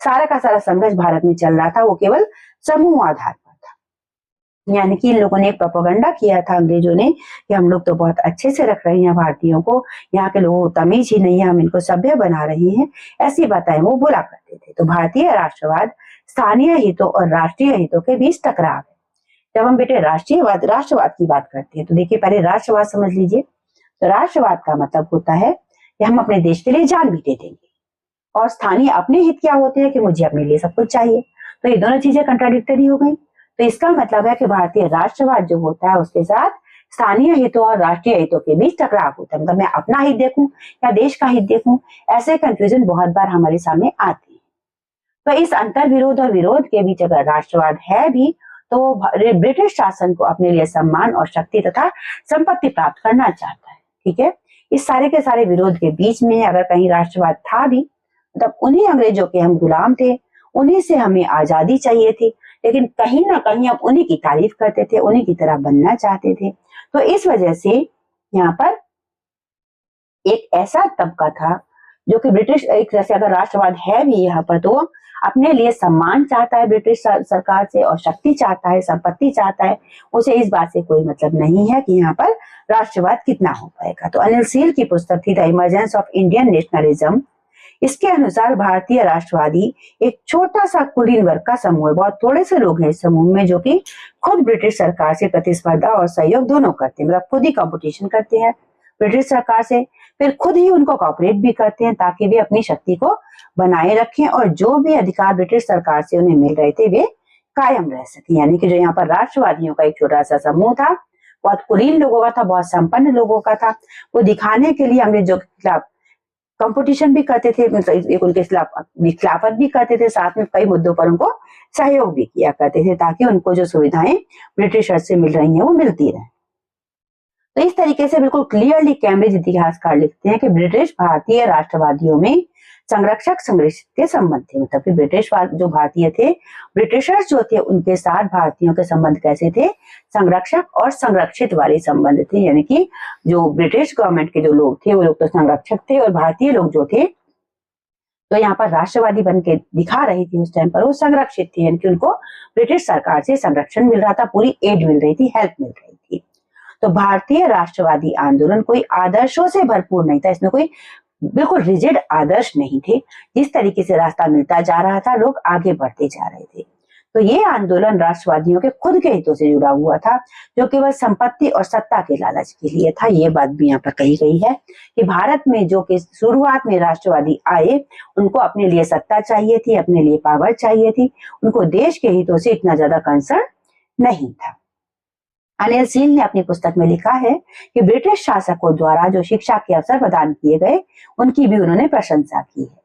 सारा का सारा संघर्ष भारत में चल रहा था वो केवल समूह आधार पर था। यानी कि इन लोगों ने प्रोपेगेंडा किया था अंग्रेजों ने कि हम लोग तो बहुत अच्छे से रख रहे हैं भारतीयों को, यहाँ के लोगों को तमीज ही नहीं है, हम इनको सभ्य बना रहे हैं, ऐसी बातें वो बोला करते थे। तो भारतीय राष्ट्रवाद स्थानीय हितों और राष्ट्रीय हितों के बीच टकराव है। जब हम बेटे राष्ट्रवाद की बात करते हैं तो देखिए पहले राष्ट्रवाद समझ लीजिए। तो राष्ट्रवाद का मतलब होता है कि हम अपने देश के लिए जान भी दे देंगे, और स्थानीय अपने हित क्या होते हैं कि मुझे अपने लिए सब कुछ चाहिए। तो ये दोनों चीजें कंट्राडिक्टरी हो गई। तो इसका मतलब है कि भारतीय राष्ट्रवाद जो होता है उसके साथ स्थानीय हितों और राष्ट्रीय हितों के बीच टकराव होता है। मतलब मैं अपना हित देखूं या देश का हित देखूं, ऐसे कंफ्यूजन बहुत बार हमारे सामने आती है। तो इस अंतर विरोध और विरोध के बीच अगर राष्ट्रवाद है भी तो ब्रिटिश शासन को अपने लिए सम्मान और शक्ति तथा संपत्ति प्राप्त करना चाहता है। ठीक है, इस सारे के सारे विरोध के बीच में अगर कहीं राष्ट्रवाद था भी, मतलब उन्हीं अंग्रेजों के हम गुलाम थे, उन्हीं से हमें आजादी चाहिए थी, लेकिन कहीं ना कहीं हम उन्हीं की तारीफ करते थे, उन्हीं की तरह बनना चाहते थे। तो इस वजह से यहाँ पर एक ऐसा तबका था जो कि ब्रिटिश, एक जैसे अगर राष्ट्रवाद है भी यहाँ पर तो अपने लिए सम्मान चाहता है ब्रिटिश सरकार से, और शक्ति चाहता है, संपत्ति चाहता है। उसे इस बात से कोई मतलब नहीं है कि यहाँ पर राष्ट्रवाद कितना हो पाएगा। तो अनिल सील की पुस्तक थी the emergence of Indian nationalism. इसके अनुसार भारतीय राष्ट्रवादी एक छोटा सा कुलीन वर्ग का समूह है, बहुत थोड़े से लोग हैं इस समूह में जो कि खुद ब्रिटिश सरकार से प्रतिस्पर्धा और सहयोग दोनों करते हैं, मतलब खुद ही कंपटीशन करते हैं ब्रिटिश सरकार से, फिर खुद ही उनको कॉपरेट भी करते हैं ताकि वे अपनी शक्ति को बनाए रखें और जो भी अधिकार ब्रिटिश सरकार से उन्हें मिल रहे थे वे कायम रह सके। यानी कि जो यहाँ पर राष्ट्रवादियों का एक छोटा सा समूह था, बहुत कुलीन लोगों का था, बहुत संपन्न लोगों का था, वो दिखाने के लिए अंग्रेजों के खिलाफ कंपटीशन भी करते थे, एक उनके खिलाफत भी करते थे, साथ में कई मुद्दों पर उनको सहयोग भी किया करते थे ताकि उनको जो सुविधाएं ब्रिटिशर से मिल रही हैं वो मिलती रहे। तो इस तरीके से बिल्कुल क्लियरली कैम्ब्रिज इतिहासकार लिखते हैं कि ब्रिटिश भारतीय राष्ट्रवादियों में संरक्षक संरक्षित के संबंध थे। मतलब कि ब्रिटिश जो भारतीय थे, ब्रिटिशर्स जो थे उनके साथ भारतीयों के संबंध कैसे थे, संरक्षक और संरक्षित वाले संबंध थे। यानी कि जो ब्रिटिश गवर्नमेंट के जो लोग थे वो लोग तो संरक्षक थे और भारतीय लोग जो थे तो यहाँ पर राष्ट्रवादी बन के दिखा रही थी उस टाइम पर वो संरक्षित थे, यानी कि उनको ब्रिटिश सरकार से संरक्षण मिल रहा था, पूरी एड मिल रही थी, हेल्प मिल रही थी। तो भारतीय राष्ट्रवादी आंदोलन कोई आदर्शों से भरपूर नहीं था, इसमें कोई बिल्कुल रिजिड आदर्श नहीं थे। जिस तरीके से रास्ता मिलता जा रहा था लोग आगे बढ़ते जा रहे थे। तो ये आंदोलन राष्ट्रवादियों के खुद के हितों से जुड़ा हुआ था, जो केवल संपत्ति और सत्ता के लालच के लिए था। ये बात भी यहाँ पर कही गई है कि भारत में जो कि शुरुआत में राष्ट्रवादी आए उनको अपने लिए सत्ता चाहिए थी, अपने लिए पावर चाहिए थी, उनको देश के हितों से इतना ज्यादा कंसर्न नहीं था। अनिल सील ने अपनी पुस्तक में लिखा है कि ब्रिटिश शासकों द्वारा जो शिक्षा के अवसर प्रदान किए गए उनकी भी उन्होंने प्रशंसा की है।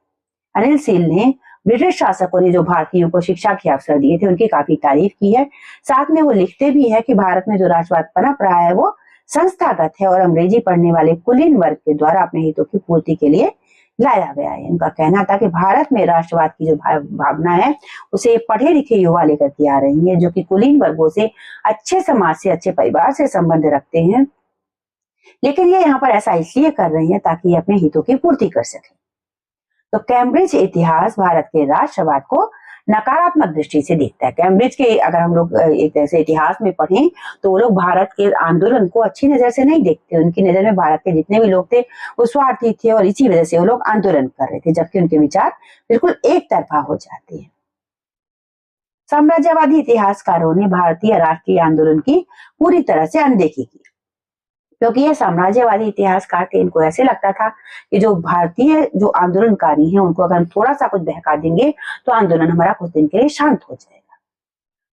अनिल सील ने ब्रिटिश शासकों ने जो भारतीयों को शिक्षा के अवसर दिए थे उनकी काफी तारीफ की है। साथ में वो लिखते भी है कि भारत में जो राष्ट्रवाद पनप रहा है वो संस्थागत है और अंग्रेजी पढ़ने वाले कुलीन वर्ग के द्वारा अपने हितों की पूर्ति के लिए लाया गया है। उनका कहना था कि भारत में राष्ट्रवाद की जो भावना है उसे पढ़े लिखे युवा लेकर के आ रही है, जो कि कुलीन वर्गों से, अच्छे समाज से, अच्छे परिवार से संबंध रखते हैं, लेकिन ये यहाँ पर ऐसा इसलिए कर रही है ताकि ये अपने हितों की पूर्ति कर सके। तो कैम्ब्रिज इतिहास भारत के राष्ट्रवाद को नकारात्मक दृष्टि से देखता है। कैम्ब्रिज के अगर हम लोग एक तरह से इतिहास में पढ़ें तो वो लोग भारत के आंदोलन को अच्छी नजर से नहीं देखते। उनकी नजर में भारत के जितने भी लोग थे वो स्वार्थी थे और इसी वजह से वो लोग आंदोलन कर रहे थे, जबकि उनके विचार बिल्कुल एक तरफा हो जाते हैं। साम्राज्यवादी इतिहासकारों ने भारतीय राष्ट्रीय आंदोलन की पूरी तरह से अनदेखी की, क्योंकि ये साम्राज्यवादी इतिहासकार थे। इनको ऐसे लगता था कि जो भारतीय जो आंदोलनकारी हैं उनको अगर हम थोड़ा सा कुछ बहका देंगे तो आंदोलन हमारा कुछ दिन के लिए शांत हो जाएगा।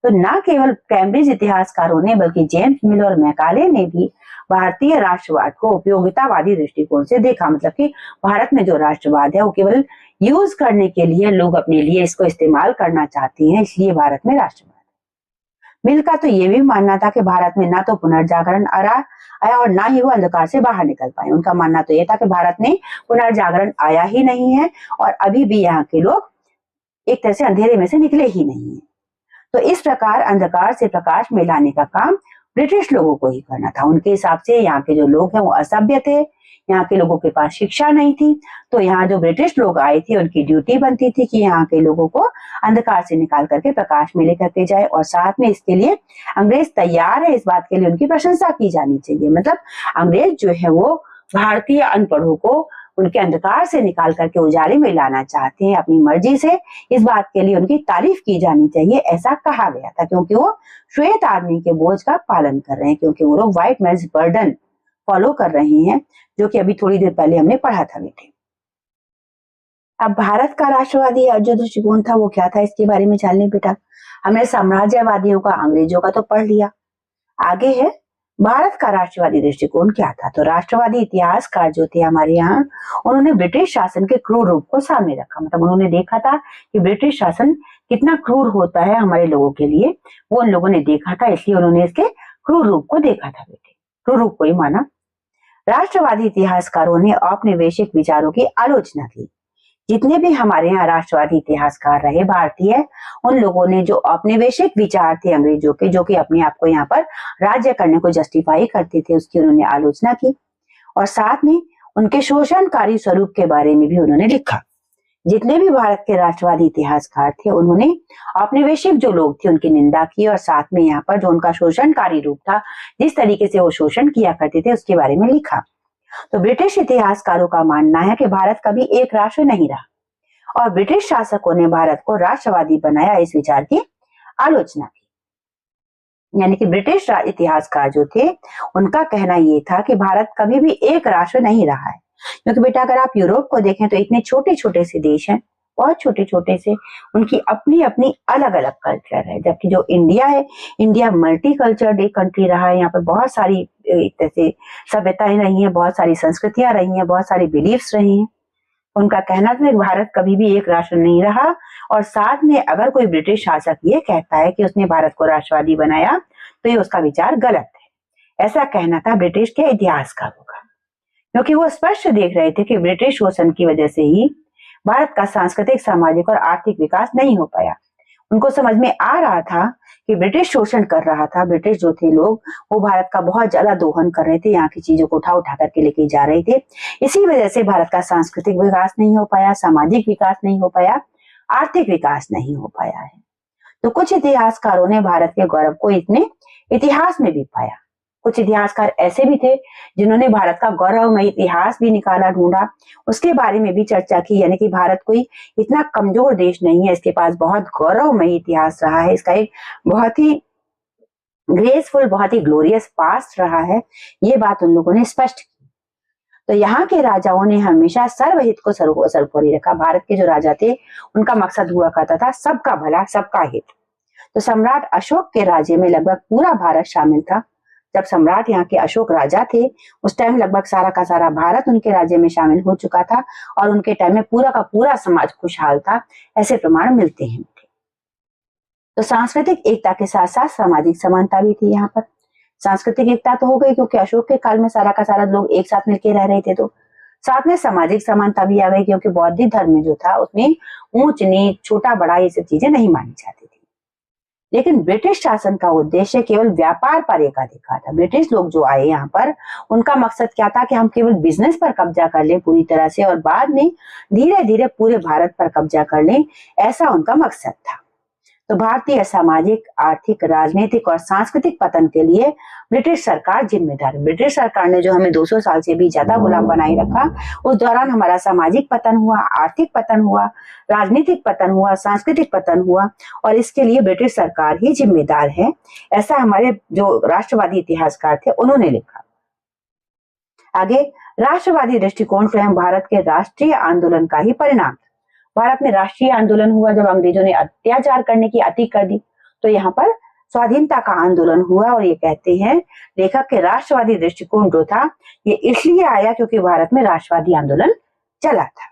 तो न केवल कैम्ब्रिज इतिहासकारों ने बल्कि जेम्स मिल और मैकाले ने भी भारतीय राष्ट्रवाद को उपयोगितावादी दृष्टिकोण से देखा। मतलब कि भारत में जो राष्ट्रवाद है वो केवल यूज करने के लिए, लोग अपने लिए इसको इस्तेमाल करना चाहते हैं, इसलिए भारत में राष्ट्रवाद। मिल का तो ये भी मानना था कि भारत में ना तो पुनर्जागरण आया और ना ही वो अंधकार से बाहर निकल पाए। उनका मानना तो ये था कि भारत में पुनर्जागरण आया ही नहीं है और अभी भी यहाँ के लोग एक तरह से अंधेरे में से निकले ही नहीं है। तो इस प्रकार अंधकार से प्रकाश में लाने का काम ब्रिटिश लोगों को ही करना था। उनके हिसाब से यहाँ के जो लोग हैं वो असभ्य थे, यहाँ के लोगों के पास शिक्षा नहीं थी, तो यहाँ जो ब्रिटिश लोग आए थे उनकी ड्यूटी बनती थी कि यहाँ के लोगों को अंधकार से निकाल करके प्रकाश में लेकर के जाए। और साथ में इसके लिए अंग्रेज तैयार है, इस बात के लिए उनकी प्रशंसा की जानी चाहिए। मतलब अंग्रेज जो है वो भारतीय अनपढ़ों को उनके अंधकार से निकाल करके उजाले में लाना चाहते हैं अपनी मर्जी से, इस बात के लिए उनकी तारीफ की जानी चाहिए, ऐसा कहा गया था। क्योंकि वो श्वेत आदमी के बोझ का पालन कर रहे हैं, क्योंकि वो लोग व्हाइट मैन्स बर्डन फॉलो कर रहे हैं, जो कि अभी थोड़ी देर पहले हमने पढ़ा था बेटे। अब भारत का राष्ट्रवादी जो दृष्टिकोण था वो क्या था, इसके बारे में जानने बेटा। हमने साम्राज्यवादियों का, अंग्रेजों का तो पढ़ लिया। आगे है भारत का राष्ट्रवादी दृष्टिकोण क्या था। तो राष्ट्रवादी इतिहासकार जो थे हमारे यहाँ, उन्होंने ब्रिटिश शासन के क्रूर रूप को सामने रखा। मतलब उन्होंने देखा था कि ब्रिटिश शासन कितना क्रूर होता है हमारे लोगों के लिए, वो उन लोगों ने देखा था, इसलिए उन्होंने इसके क्रूर रूप को देखा था बेटे, क्रूर रूप को ही माना। राष्ट्रवादी इतिहासकारों ने औपनिवेशिक विचारों की आलोचना की। जितने भी हमारे यहाँ राष्ट्रवादी इतिहासकार रहे भारतीय, उन लोगों ने जो औपनिवेशिक विचार थे अंग्रेजों के, जो कि अपने आप को यहाँ पर राज्य करने को जस्टिफाई करते थे, उसकी उन्होंने आलोचना की। और साथ में उनके शोषणकारी स्वरूप के बारे में भी उन्होंने लिखा। जितने भी भारत के राष्ट्रवादी इतिहासकार थे, उन्होंने औपनिवेशिक जो लोग थे उनकी निंदा की, और साथ में यहाँ पर जो उनका शोषणकारी रूप था, जिस तरीके से वो शोषण किया करते थे, उसके बारे में लिखा। तो ब्रिटिश इतिहासकारों का मानना है कि भारत कभी एक राष्ट्र नहीं रहा और ब्रिटिश शासकों ने भारत को राष्ट्रवादी बनाया, इस विचार की आलोचना की। यानी कि ब्रिटिश इतिहासकार जो थे उनका कहना ये था कि भारत कभी भी एक राष्ट्र नहीं रहा है। क्योंकि बेटा अगर आप यूरोप को देखें तो इतने छोटे छोटे से देश हैं, बहुत छोटे छोटे से, उनकी अपनी अपनी अलग अलग कल्चर है। जबकि जो इंडिया है, इंडिया मल्टी कल्चर्ड एक कंट्री रहा है। यहाँ पर बहुत सारी एक तरह से सभ्यताएं रही हैं, बहुत सारी संस्कृतियां रही हैं, बहुत सारी बिलीफ्स रही हैं। उनका कहना था कि भारत कभी भी एक राष्ट्र नहीं रहा। और साथ में अगर कोई ब्रिटिश शासक ये कहता है कि उसने भारत को राष्ट्रवादी बनाया, तो ये उसका विचार गलत है, ऐसा कहना था ब्रिटिश के इतिहासकारों का। क्योंकि वो स्पष्ट देख रहे थे कि ब्रिटिश शोषण की वजह से ही भारत का सांस्कृतिक, सामाजिक और आर्थिक विकास नहीं हो पाया। उनको समझ में आ रहा था कि ब्रिटिश शोषण कर रहा था, ब्रिटिश जो थे लोग वो भारत का बहुत ज्यादा दोहन कर रहे थे, यहाँ की चीजों को उठा उठा करके लेके जा रहे थे। इसी वजह से भारत का सांस्कृतिक विकास नहीं हो पाया, सामाजिक विकास नहीं हो पाया, आर्थिक विकास नहीं हो पाया है। तो कुछ इतिहासकारों ने भारत के गौरव को इतने इतिहास में भी पाया। कुछ इतिहासकार ऐसे भी थे जिन्होंने भारत का गौरवमय इतिहास भी निकाला, ढूंढा, उसके बारे में भी चर्चा की। यानी कि भारत कोई इतना कमजोर देश नहीं है, इसके पास बहुत गौरवमय इतिहास रहा है, इसका एक बहुत ही ग्रेसफुल, बहुत ही ग्लोरियस पास्ट रहा है, ये बात उन लोगों ने स्पष्ट की। तो यहाँ के राजाओं ने हमेशा सर्वहित को सर्वोपरि रखा। भारत के जो राजा थे उनका मकसद हुआ करता था सबका भला, सबका हित। तो सम्राट अशोक के राज्य में लगभग पूरा भारत शामिल था। जब सम्राट यहाँ के अशोक राजा थे, उस टाइम लगभग सारा का सारा भारत उनके राज्य में शामिल हो चुका था और उनके टाइम में पूरा का पूरा समाज खुशहाल था, ऐसे प्रमाण मिलते हैं। तो सांस्कृतिक एकता के साथ साथ सामाजिक समानता भी थी। यहाँ पर सांस्कृतिक एकता तो हो गई क्योंकि अशोक के काल में सारा का सारा लोग एक साथ मिलकर रह रहे थे, तो साथ में सामाजिक समानता भी आ गई क्योंकि बौद्धिक धर्म में जो था उसमें ऊंच नीच, छोटा बड़ा, ये सब चीजें नहीं मानी जाती थी। लेकिन ब्रिटिश शासन का उद्देश्य केवल व्यापार पर एकाधिकार था। ब्रिटिश लोग जो आए यहाँ पर, उनका मकसद क्या था कि हम केवल बिजनेस पर कब्जा कर लें पूरी तरह से और बाद में धीरे धीरे पूरे भारत पर कब्जा कर लें, ऐसा उनका मकसद था। तो भारतीय सामाजिक, आर्थिक, राजनीतिक और सांस्कृतिक पतन के लिए ब्रिटिश सरकार जिम्मेदार है। ब्रिटिश सरकार ने जो हमें 200 साल से भी ज्यादा गुलाम बनाए रखा, उस दौरान हमारा सामाजिक पतन हुआ, आर्थिक पतन हुआ, राजनीतिक पतन हुआ, सांस्कृतिक पतन हुआ, और इसके लिए ब्रिटिश सरकार ही जिम्मेदार है, ऐसा हमारे जो राष्ट्रवादी इतिहासकार थे उन्होंने लिखा। आगे, राष्ट्रवादी दृष्टिकोण स्वयं भारत के राष्ट्रीय आंदोलन का ही परिणाम। भारत में राष्ट्रीय आंदोलन हुआ जब अंग्रेजों ने अत्याचार करने की अति कर दी, तो यहाँ पर स्वाधीनता का आंदोलन हुआ। और ये कहते हैं लेखक के राष्ट्रवादी दृष्टिकोण जो था ये इसलिए आया क्योंकि भारत में राष्ट्रवादी आंदोलन चला था।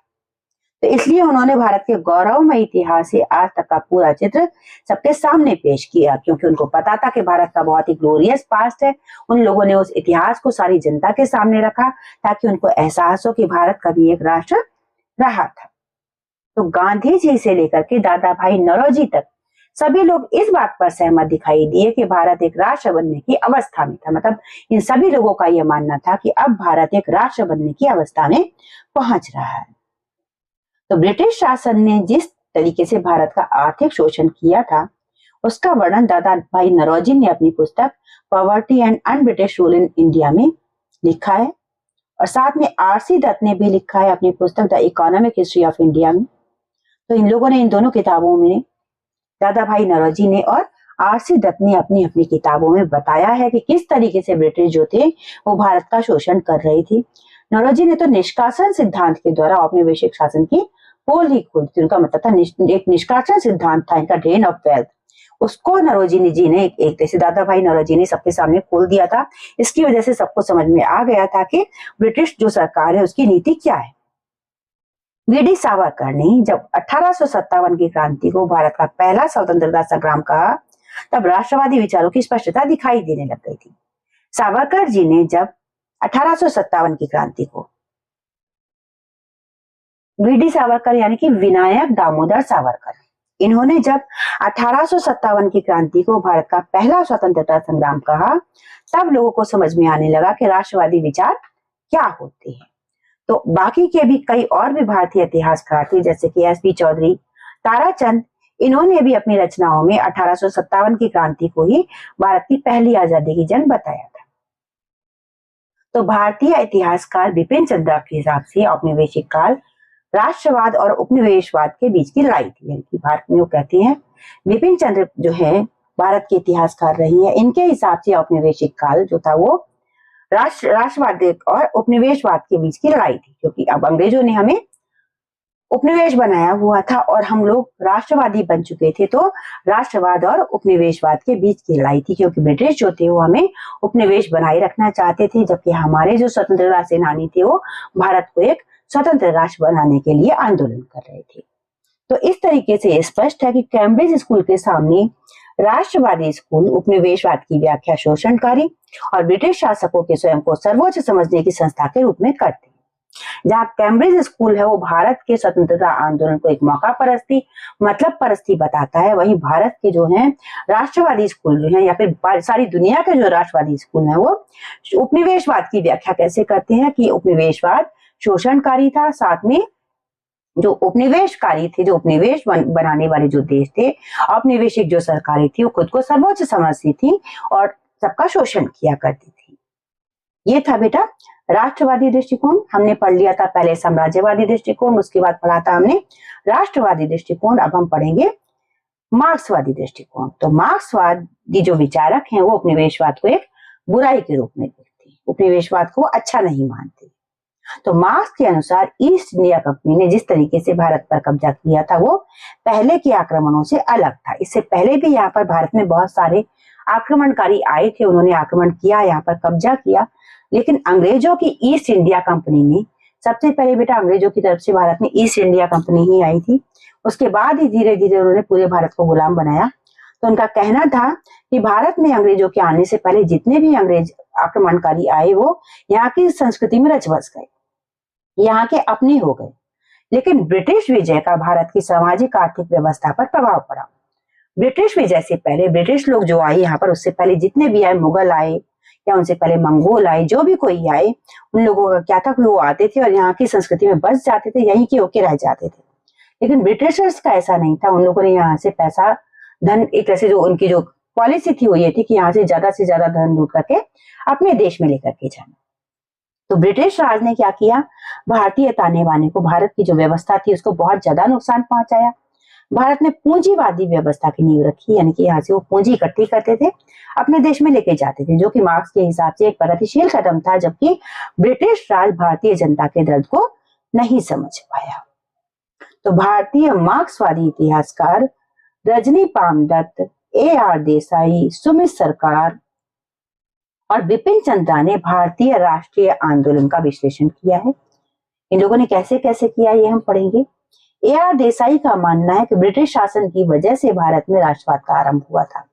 तो इसलिए उन्होंने भारत के गौरवमय इतिहास से आज तक का पूरा चित्र सबके सामने पेश किया, क्योंकि उनको पता था कि भारत का बहुत ही ग्लोरियस पास्ट है। उन लोगों ने उस इतिहास को सारी जनता के सामने रखा ताकि उनको एहसास हो कि भारत कभी एक राष्ट्र रहा था। तो गांधी जी से लेकर के दादा भाई नौरोजी तक सभी लोग इस बात पर सहमत दिखाई दिए कि भारत एक राष्ट्र बनने की अवस्था में था। मतलब इन सभी लोगों का यह मानना था कि अब भारत एक राष्ट्र बनने की अवस्था में पहुंच रहा है। तो ब्रिटिश शासन ने जिस तरीके से भारत का आर्थिक शोषण किया था, उसका वर्णन दादा भाई नौरोजी ने अपनी पुस्तक poverty and un British rule in India में लिखा है, और साथ में आरसी दत्त ने भी लिखा है अपनी पुस्तक the economic history of India में। तो इन लोगों ने, इन दोनों किताबों में, दादा भाई नौरोजी ने और आरसी दत्त ने अपनी अपनी किताबों में बताया है कि किस तरीके से ब्रिटिश जो थे वो भारत का शोषण कर रही थी। नौरोजी ने तो निष्कासन सिद्धांत के द्वारा औपनिवेशिक शासन की पोल ही खोली थी। उनका मतलब था एक निष्कासन सिद्धांत था इनका, ड्रेन ऑफ वेल्थ, उसको नौरोजी जी ने एक जैसे दादा भाई नौरोजी ने सबके सामने खोल दिया था। इसकी वजह से सबको समझ में आ गया था कि ब्रिटिश जो सरकार है उसकी नीति क्या है। वीडी सावरकर ने जब 1857 की क्रांति को भारत का पहला स्वतंत्रता संग्राम कहा, तब राष्ट्रवादी विचारों की स्पष्टता दिखाई देने लग गई थी। सावरकर जी ने जब 1857 की क्रांति को, वीडी सावरकर यानी कि विनायक दामोदर सावरकर, इन्होंने जब 1857 की क्रांति को भारत का पहला स्वतंत्रता संग्राम कहा, तब लोगों को समझ में आने लगा कि राष्ट्रवादी विचार क्या होते हैं। तो बाकी के भी कई और भी भारतीय इतिहासकार थे, जैसे कि एस पी चौधरी, ताराचंद, इन्होंने भी अपनी रचनाओं में 1857 की क्रांति को ही भारत की पहली आजादी की जंग बताया था। तो भारतीय इतिहासकार बिपिन चंद्र के हिसाब से औपनिवेशिक काल राष्ट्रवाद और उपनिवेशवाद के बीच की लड़ाई थी। यानी कि भारत में वो कहते हैं, बिपिन चंद्र जो है भारत के इतिहासकार रही है, इनके हिसाब से औपनिवेशिक काल जो था वो राष्ट्रवाद और उपनिवेशवाद के बीच की लड़ाई थी, क्योंकि अब अंग्रेजों ने हमें उपनिवेश बनाया हुआ था और हम लोग राष्ट्रवादी बन चुके थे। तो राष्ट्रवाद और उपनिवेशवाद के बीच की लड़ाई थी, क्योंकि ब्रिटिश जो थे वो हमें उपनिवेश बनाए रखना चाहते थे, जबकि हमारे जो स्वतंत्रता सेनानी थे वो भारत को एक स्वतंत्र राष्ट्र बनाने के लिए आंदोलन कर रहे थे। तो इस तरीके से स्पष्ट है कि कैम्ब्रिज स्कूल के सामने राष्ट्रवादी स्कूल उपनिवेशवाद की व्याख्या शोषणकारी और ब्रिटिश शासकों के स्वयं को सर्वोच्च समझने की संस्था के रूप में करते हैं। जहां कैम्ब्रिज स्कूल है वो भारत के स्वतंत्रता आंदोलन को एक मौका परस्ती, मतलब परस्ती बताता है, वहीं भारत के जो है राष्ट्रवादी स्कूल जो है या फिर सारी दुनिया के जो राष्ट्रवादी स्कूल है वो उपनिवेशवाद की व्याख्या कैसे करते हैं कि उपनिवेशवाद शोषणकारी था, साथ में जो उपनिवेशकारी थे, जो उपनिवेश बनाने वाले जो देश थे, औपनिवेशिक जो सरकारें थी वो खुद को सर्वोच्च समझती थी और सबका शोषण किया करती थी। ये था बेटा राष्ट्रवादी दृष्टिकोण। हमने पढ़ लिया था पहले साम्राज्यवादी दृष्टिकोण, उसके बाद पढ़ा था हमने राष्ट्रवादी दृष्टिकोण। अब हम पढ़ेंगे मार्क्सवादी दृष्टिकोण। तो मार्क्सवादी जो विचारक हैं वो उपनिवेशवाद को एक बुराई के रूप में देखते हैं, उपनिवेशवाद को अच्छा नहीं मानते। तो मार्क्स के अनुसार ईस्ट इंडिया कंपनी ने जिस तरीके से भारत पर कब्जा किया था वो पहले के आक्रमणों से अलग था। इससे पहले भी यहाँ पर भारत में बहुत सारे आक्रमणकारी आए थे, उन्होंने आक्रमण किया, यहाँ पर कब्जा किया, लेकिन अंग्रेजों की ईस्ट इंडिया कंपनी ने सबसे पहले बेटा अंग्रेजों की तरफ से भारत में ईस्ट इंडिया कंपनी ही आई थी। उसके बाद ही धीरे धीरे उन्होंने पूरे भारत को गुलाम बनाया। तो उनका कहना था कि भारत में अंग्रेजों के आने से पहले जितने भी अंग्रेज आक्रमणकारी आए वो यहाँ की संस्कृति में रच बस गए, यहाँ के अपने हो गए, लेकिन ब्रिटिश विजय का भारत की सामाजिक आर्थिक व्यवस्था पर प्रभाव पड़ा। ब्रिटिश विजय से पहले ब्रिटिश लोग जो आए यहाँ पर, उससे पहले जितने भी आए, मुगल आए या उनसे पहले मंगोल आए, जो भी कोई आए, उन लोगों का क्या था कि वो आते थे और यहाँ की संस्कृति में बस जाते थे, यहीं के होके रह जाते थे। लेकिन ब्रिटिशर्स का ऐसा नहीं था, उन लोगों ने यहाँ से पैसा धन, एक तरह से जो उनकी जो पॉलिसी थी वो ये थी कि यहाँ से ज्यादा धन लूट करके अपने देश में लेकर के जाना। तो ब्रिटिश राज ने क्या किया, भारतीय ताने बाने को, भारत की जो व्यवस्था थी उसको बहुत ज्यादा नुकसान पहुंचाया। भारत ने पूंजीवादी व्यवस्था की नींव रखी, यानी कि यहाँ से वो पूंजी इकट्ठी करते थे, अपने देश में लेके जाते थे, जो कि मार्क्स के हिसाब से एक प्रगतिशील कदम था, जबकि ब्रिटिश राज भारतीय जनता के दर्द को नहीं समझ पाया। तो भारतीय मार्क्सवादी इतिहासकार रजनी पामदत्त, A.R. देसाई, सुमित सरकार और बिपिन चंद्रा ने भारतीय राष्ट्रीय आंदोलन का विश्लेषण किया है। इन लोगों ने कैसे कैसे किया ये हम पढ़ेंगे। A.R. देसाई का मानना है कि ब्रिटिश शासन की वजह से भारत में राष्ट्रवाद का आरंभ हुआ था,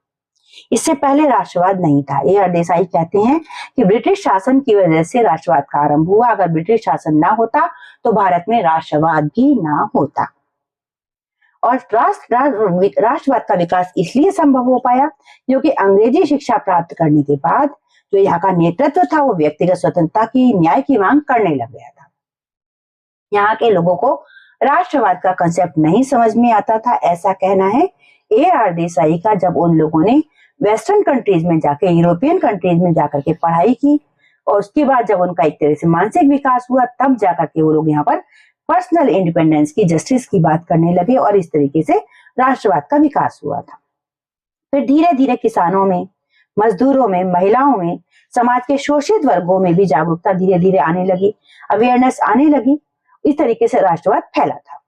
इससे पहले राष्ट्रवाद नहीं था। A.R. देसाई कहते हैं कि ब्रिटिश शासन की वजह से राष्ट्रवाद का आरंभ हुआ, अगर ब्रिटिश शासन ना होता तो भारत में राष्ट्रवाद भी ना होता। और राष्ट्रवाद का विकास इसलिए संभव हो पाया क्योंकि अंग्रेजी शिक्षा प्राप्त करने के बाद जो यहाँ का नेतृत्व था वो व्यक्तिगत स्वतंत्रता की, न्याय की मांग करने लग गया था। यहाँ के लोगों को राष्ट्रवाद का कंसेप्ट नहीं समझ में आता था, ऐसा कहना है AR देसाई का। जब उन लोगों ने वेस्टर्न कंट्रीज में जाके, यूरोपियन कंट्रीज में जाकर के पढ़ाई की और उसके बाद जब उनका एक तरह से मानसिक विकास हुआ, तब जाकर के वो लोग यहाँ पर पर्सनल इंडिपेंडेंस की, जस्टिस की बात करने लगे और इस तरीके से राष्ट्रवाद का विकास हुआ था। फिर धीरे धीरे किसानों में, मजदूरों में, महिलाओं में, समाज के शोषित वर्गों में भी जागरूकता धीरे धीरे आने लगी, अवेयरनेस आने लगी। इस तरीके से राष्ट्रवाद फैला था।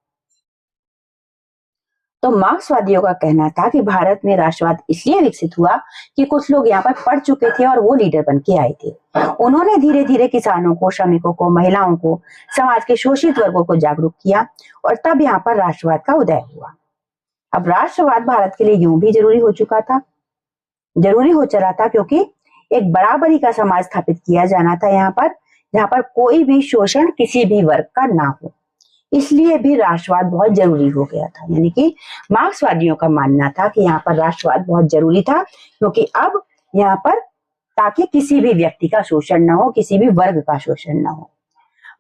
तो मार्क्सवादियों का कहना था कि भारत में राष्ट्रवाद इसलिए विकसित हुआ कि कुछ लोग यहाँ पर पढ़ चुके थे और वो लीडर बन के आए थे। उन्होंने धीरे धीरे किसानों को, श्रमिकों को, महिलाओं को, समाज के शोषित वर्गों को जागरूक किया और तब यहाँ पर राष्ट्रवाद का उदय हुआ। अब राष्ट्रवाद भारत के लिए यूं भी जरूरी हो चुका था, जरूरी हो चला था क्योंकि एक बराबरी का समाज स्थापित किया जाना था यहाँ पर, जहाँ पर कोई भी शोषण किसी भी वर्ग का ना हो। इसलिए भी राष्ट्रवाद बहुत जरूरी हो गया था। यानी कि मार्क्सवादियों का मानना था कि यहाँ पर राष्ट्रवाद बहुत जरूरी था क्योंकि अब यहाँ पर ताकि किसी भी व्यक्ति का शोषण न हो, किसी भी वर्ग का शोषण न हो।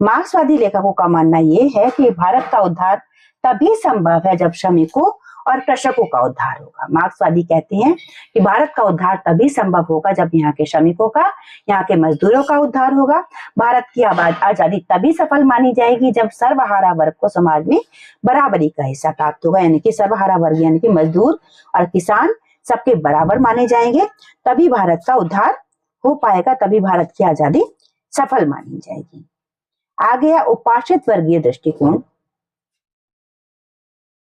मार्क्सवादी लेखकों का मानना यह है कि भारत का उद्धार तभी संभव है जब श्रमिकों और कृषकों का उद्धार होगा। मार्क्सवादी कहते हैं कि भारत का उद्धार तभी संभव होगा जब यहाँ के श्रमिकों का, यहाँ के मजदूरों का उद्धार होगा। भारत की आजादी तभी सफल मानी जाएगी जब सर्वहारा वर्ग को समाज में बराबरी का हिस्सा प्राप्त होगा। यानी कि सर्वहारा वर्ग यानी कि मजदूर और किसान सबके बराबर माने जाएंगे, तभी भारत का उद्धार हो पाएगा, तभी भारत की आजादी सफल मानी जाएगी। आ गया उपाश्रित वर्गीय दृष्टिकोण।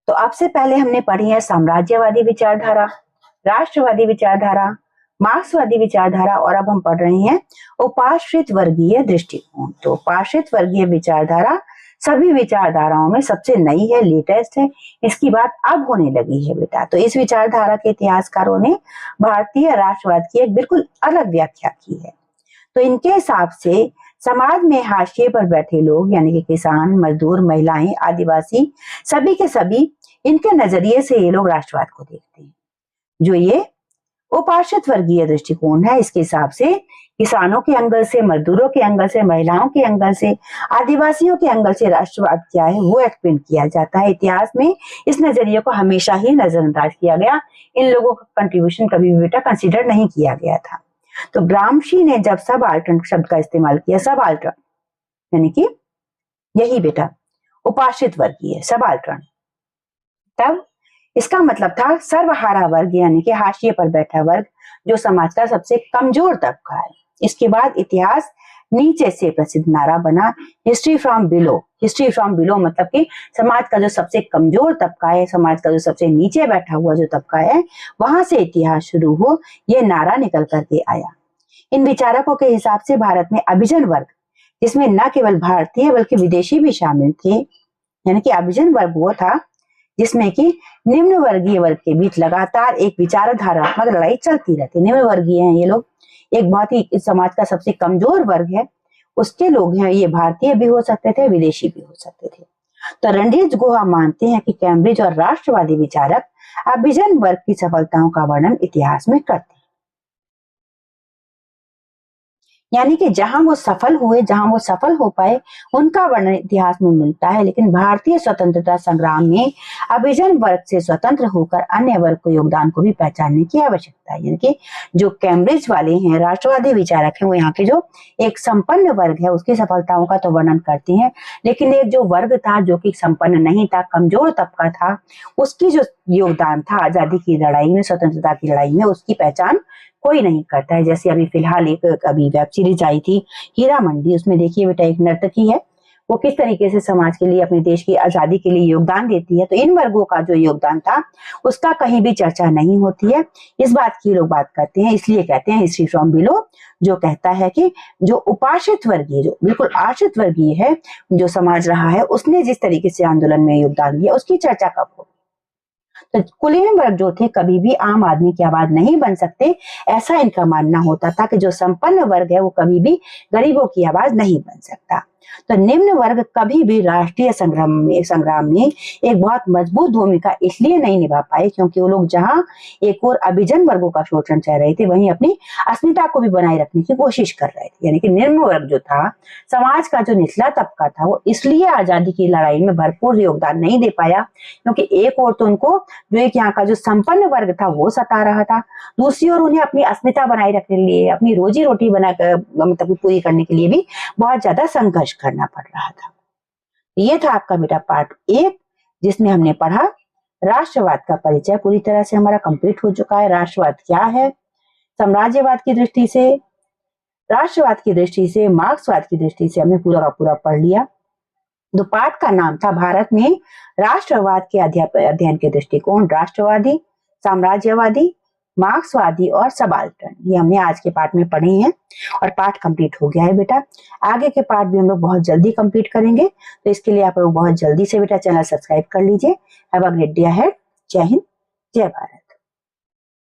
तो अब से पहले हमने पढ़ी है साम्राज्यवादी विचारधारा, राष्ट्रवादी विचारधारा, मार्क्सवादी विचारधारा और अब हम पढ़ रहे हैं उपाश्रित वर्गीय दृष्टिकोण। तो उपाश्रित वर्गीय विचारधारा सभी विचारधाराओं में सबसे नई है, लेटेस्ट है, इसकी बात अब होने लगी है बेटा। तो इस विचारधारा के इतिहासकारों ने भारतीय राष्ट्रवाद की एक बिल्कुल अलग व्याख्या की है। तो इनके हिसाब से समाज में हाशिए पर बैठे लोग यानी कि किसान, मजदूर, महिलाएं, आदिवासी, सभी के सभी इनके नजरिए से ये लोग राष्ट्रवाद को देखते हैं। जो ये उपाश्रित वर्गीय दृष्टिकोण है, इसके हिसाब से किसानों के एंगल से, मजदूरों के एंगल से, महिलाओं के एंगल से, आदिवासियों के एंगल से राष्ट्रवाद क्या है वो एक्सप्लेन किया जाता है। इतिहास में इस नजरिए को हमेशा ही नजरअंदाज किया गया, इन लोगों का कंट्रीब्यूशन कभी भी बेटा कंसिडर नहीं किया गया था। तो ग्रामशी ने जब सबाल्टर्न शब्द का इस्तेमाल किया, सबाल्टर्न यानी कि यही बेटा उपाश्रित वर्गीय सबाल्टर्न, तब इसका मतलब था सर्वहारा वर्ग यानी कि हाशिए पर बैठा वर्ग जो समाज का सबसे कमजोर तबका है। इसके बाद इतिहास नीचे से प्रसिद्ध नारा बना history from below. History from below मतलब कि समाज का जो सबसे कमजोर तबका है, समाज का जो सबसे नीचे बैठा हुआ जो तबका है, वहां से इतिहास शुरू हो, ये नारा निकल करके आया। इन विचारकों के हिसाब से भारत में अभिजन वर्ग, जिसमें न केवल भारतीय बल्कि विदेशी भी शामिल थे, यानी कि अभिजन वर्ग वो था जिसमें कि निम्न वर्गीय वर्ग के बीच लगातार एक विचारधारात्मक लड़ाई चलती रहती। निम्न वर्गीय हैं ये लोग, एक बहुत ही समाज का सबसे कमजोर वर्ग है, उसके लोग हैं, ये भारतीय भी हो सकते थे, विदेशी भी हो सकते थे। तो रणजीत गुहा मानते हैं कि कैम्ब्रिज और राष्ट्रवादी विचारक अभिजन वर्ग की सफलताओं का वर्णन इतिहास में करते हैं। यानी कि जहां वो सफल हुए, जहां वो सफल हो पाए, उनका वर्णन इतिहास में मिलता है। लेकिन भारतीय स्वतंत्रता संग्राम में अभिजन वर्ग से स्वतंत्र होकर अन्य वर्ग को योगदान को भी पहचानने की आवश्यकता है। यानी कि जो कैम्ब्रिज वाले हैं, राष्ट्रवादी विचारक हैं, वो यहाँ के जो एक संपन्न वर्ग है उसकी सफलताओं का तो वर्णन करते हैं, लेकिन एक जो वर्ग था जो कि संपन्न नहीं था, कमजोर तबका था, उसकी जो योगदान था आजादी की लड़ाई में, स्वतंत्रता की लड़ाई में, उसकी पहचान कोई नहीं करता है। जैसे अभी फिलहाल एक अभी वेब सीरीज आई थी हीरा मंडी, उसमें देखिए बेटा एक नर्तकी है, वो किस तरीके से समाज के लिए, अपने देश की आजादी के लिए योगदान देती है। तो इन वर्गों का जो योगदान था उसका कहीं भी चर्चा नहीं होती है, इस बात की लोग बात करते हैं। इसलिए कहते हैं हिस्ट्री फ्रॉम बिलो, जो कहता है कि जो उपाश्रित वर्गीय, जो बिल्कुल आश्रित वर्गीय है, जो समाज रहा है, उसने जिस तरीके से आंदोलन में योगदान दिया उसकी चर्चा कब हो। तो कुलीन वर्ग जो थे कभी भी आम आदमी की आवाज नहीं बन सकते, ऐसा इनका मानना होता था कि जो संपन्न वर्ग है वो कभी भी गरीबों की आवाज नहीं बन सकता। तो निम्न वर्ग कभी भी राष्ट्रीय संग्राम में एक बहुत मजबूत भूमिका इसलिए नहीं निभा पाए क्योंकि वो लोग जहां एक और अभिजन वर्गों का शोषण चाह रहे थे, वहीं अपनी अस्मिता को भी बनाए रखने की कोशिश कर रहे थे। यानी कि निम्न वर्ग जो था, समाज का जो निचला तबका था, वो इसलिए आजादी की लड़ाई में भरपूर योगदान नहीं दे पाया क्योंकि एक ओर तो उनको जो एक यहाँ का जो संपन्न वर्ग था वो सता रहा था, दूसरी ओर उन्हें अपनी अस्मिता बनाए रखने के लिए, अपनी रोजी रोटी बनाकर मतलब पूरी करने के लिए भी बहुत ज्यादा संघर्ष करना पड़ रहा था। ये था आपका बेटा पार्ट 1, जिसमें हमने पढ़ा राष्ट्रवाद का परिचय पूरी तरह से हमारा कंप्लीट हो चुका है। राष्ट्रवाद क्या है, साम्राज्यवाद की दृष्टि से, राष्ट्रवाद की दृष्टि से, मार्क्सवाद की दृष्टि से हमने पूरा का पूरा पढ़ लिया। तो पाठ का नाम था भारत में राष्ट्रवाद के अध्ययन के दृष्टिकोण, राष्ट्रवादी, साम्राज्यवादी, मार्क्सवादी और सबाल्टर्न। ये हमने आज के पाठ में पढ़े हैं और पाठ कंप्लीट हो गया है बेटा। आगे के पाठ भी हम लोग बहुत जल्दी कंप्लीट करेंगे, तो इसके लिए आप लोग बहुत जल्दी से बेटा चैनल सब्सक्राइब कर लीजिए। Have a great day ahead. जय हिंद, जय भारत।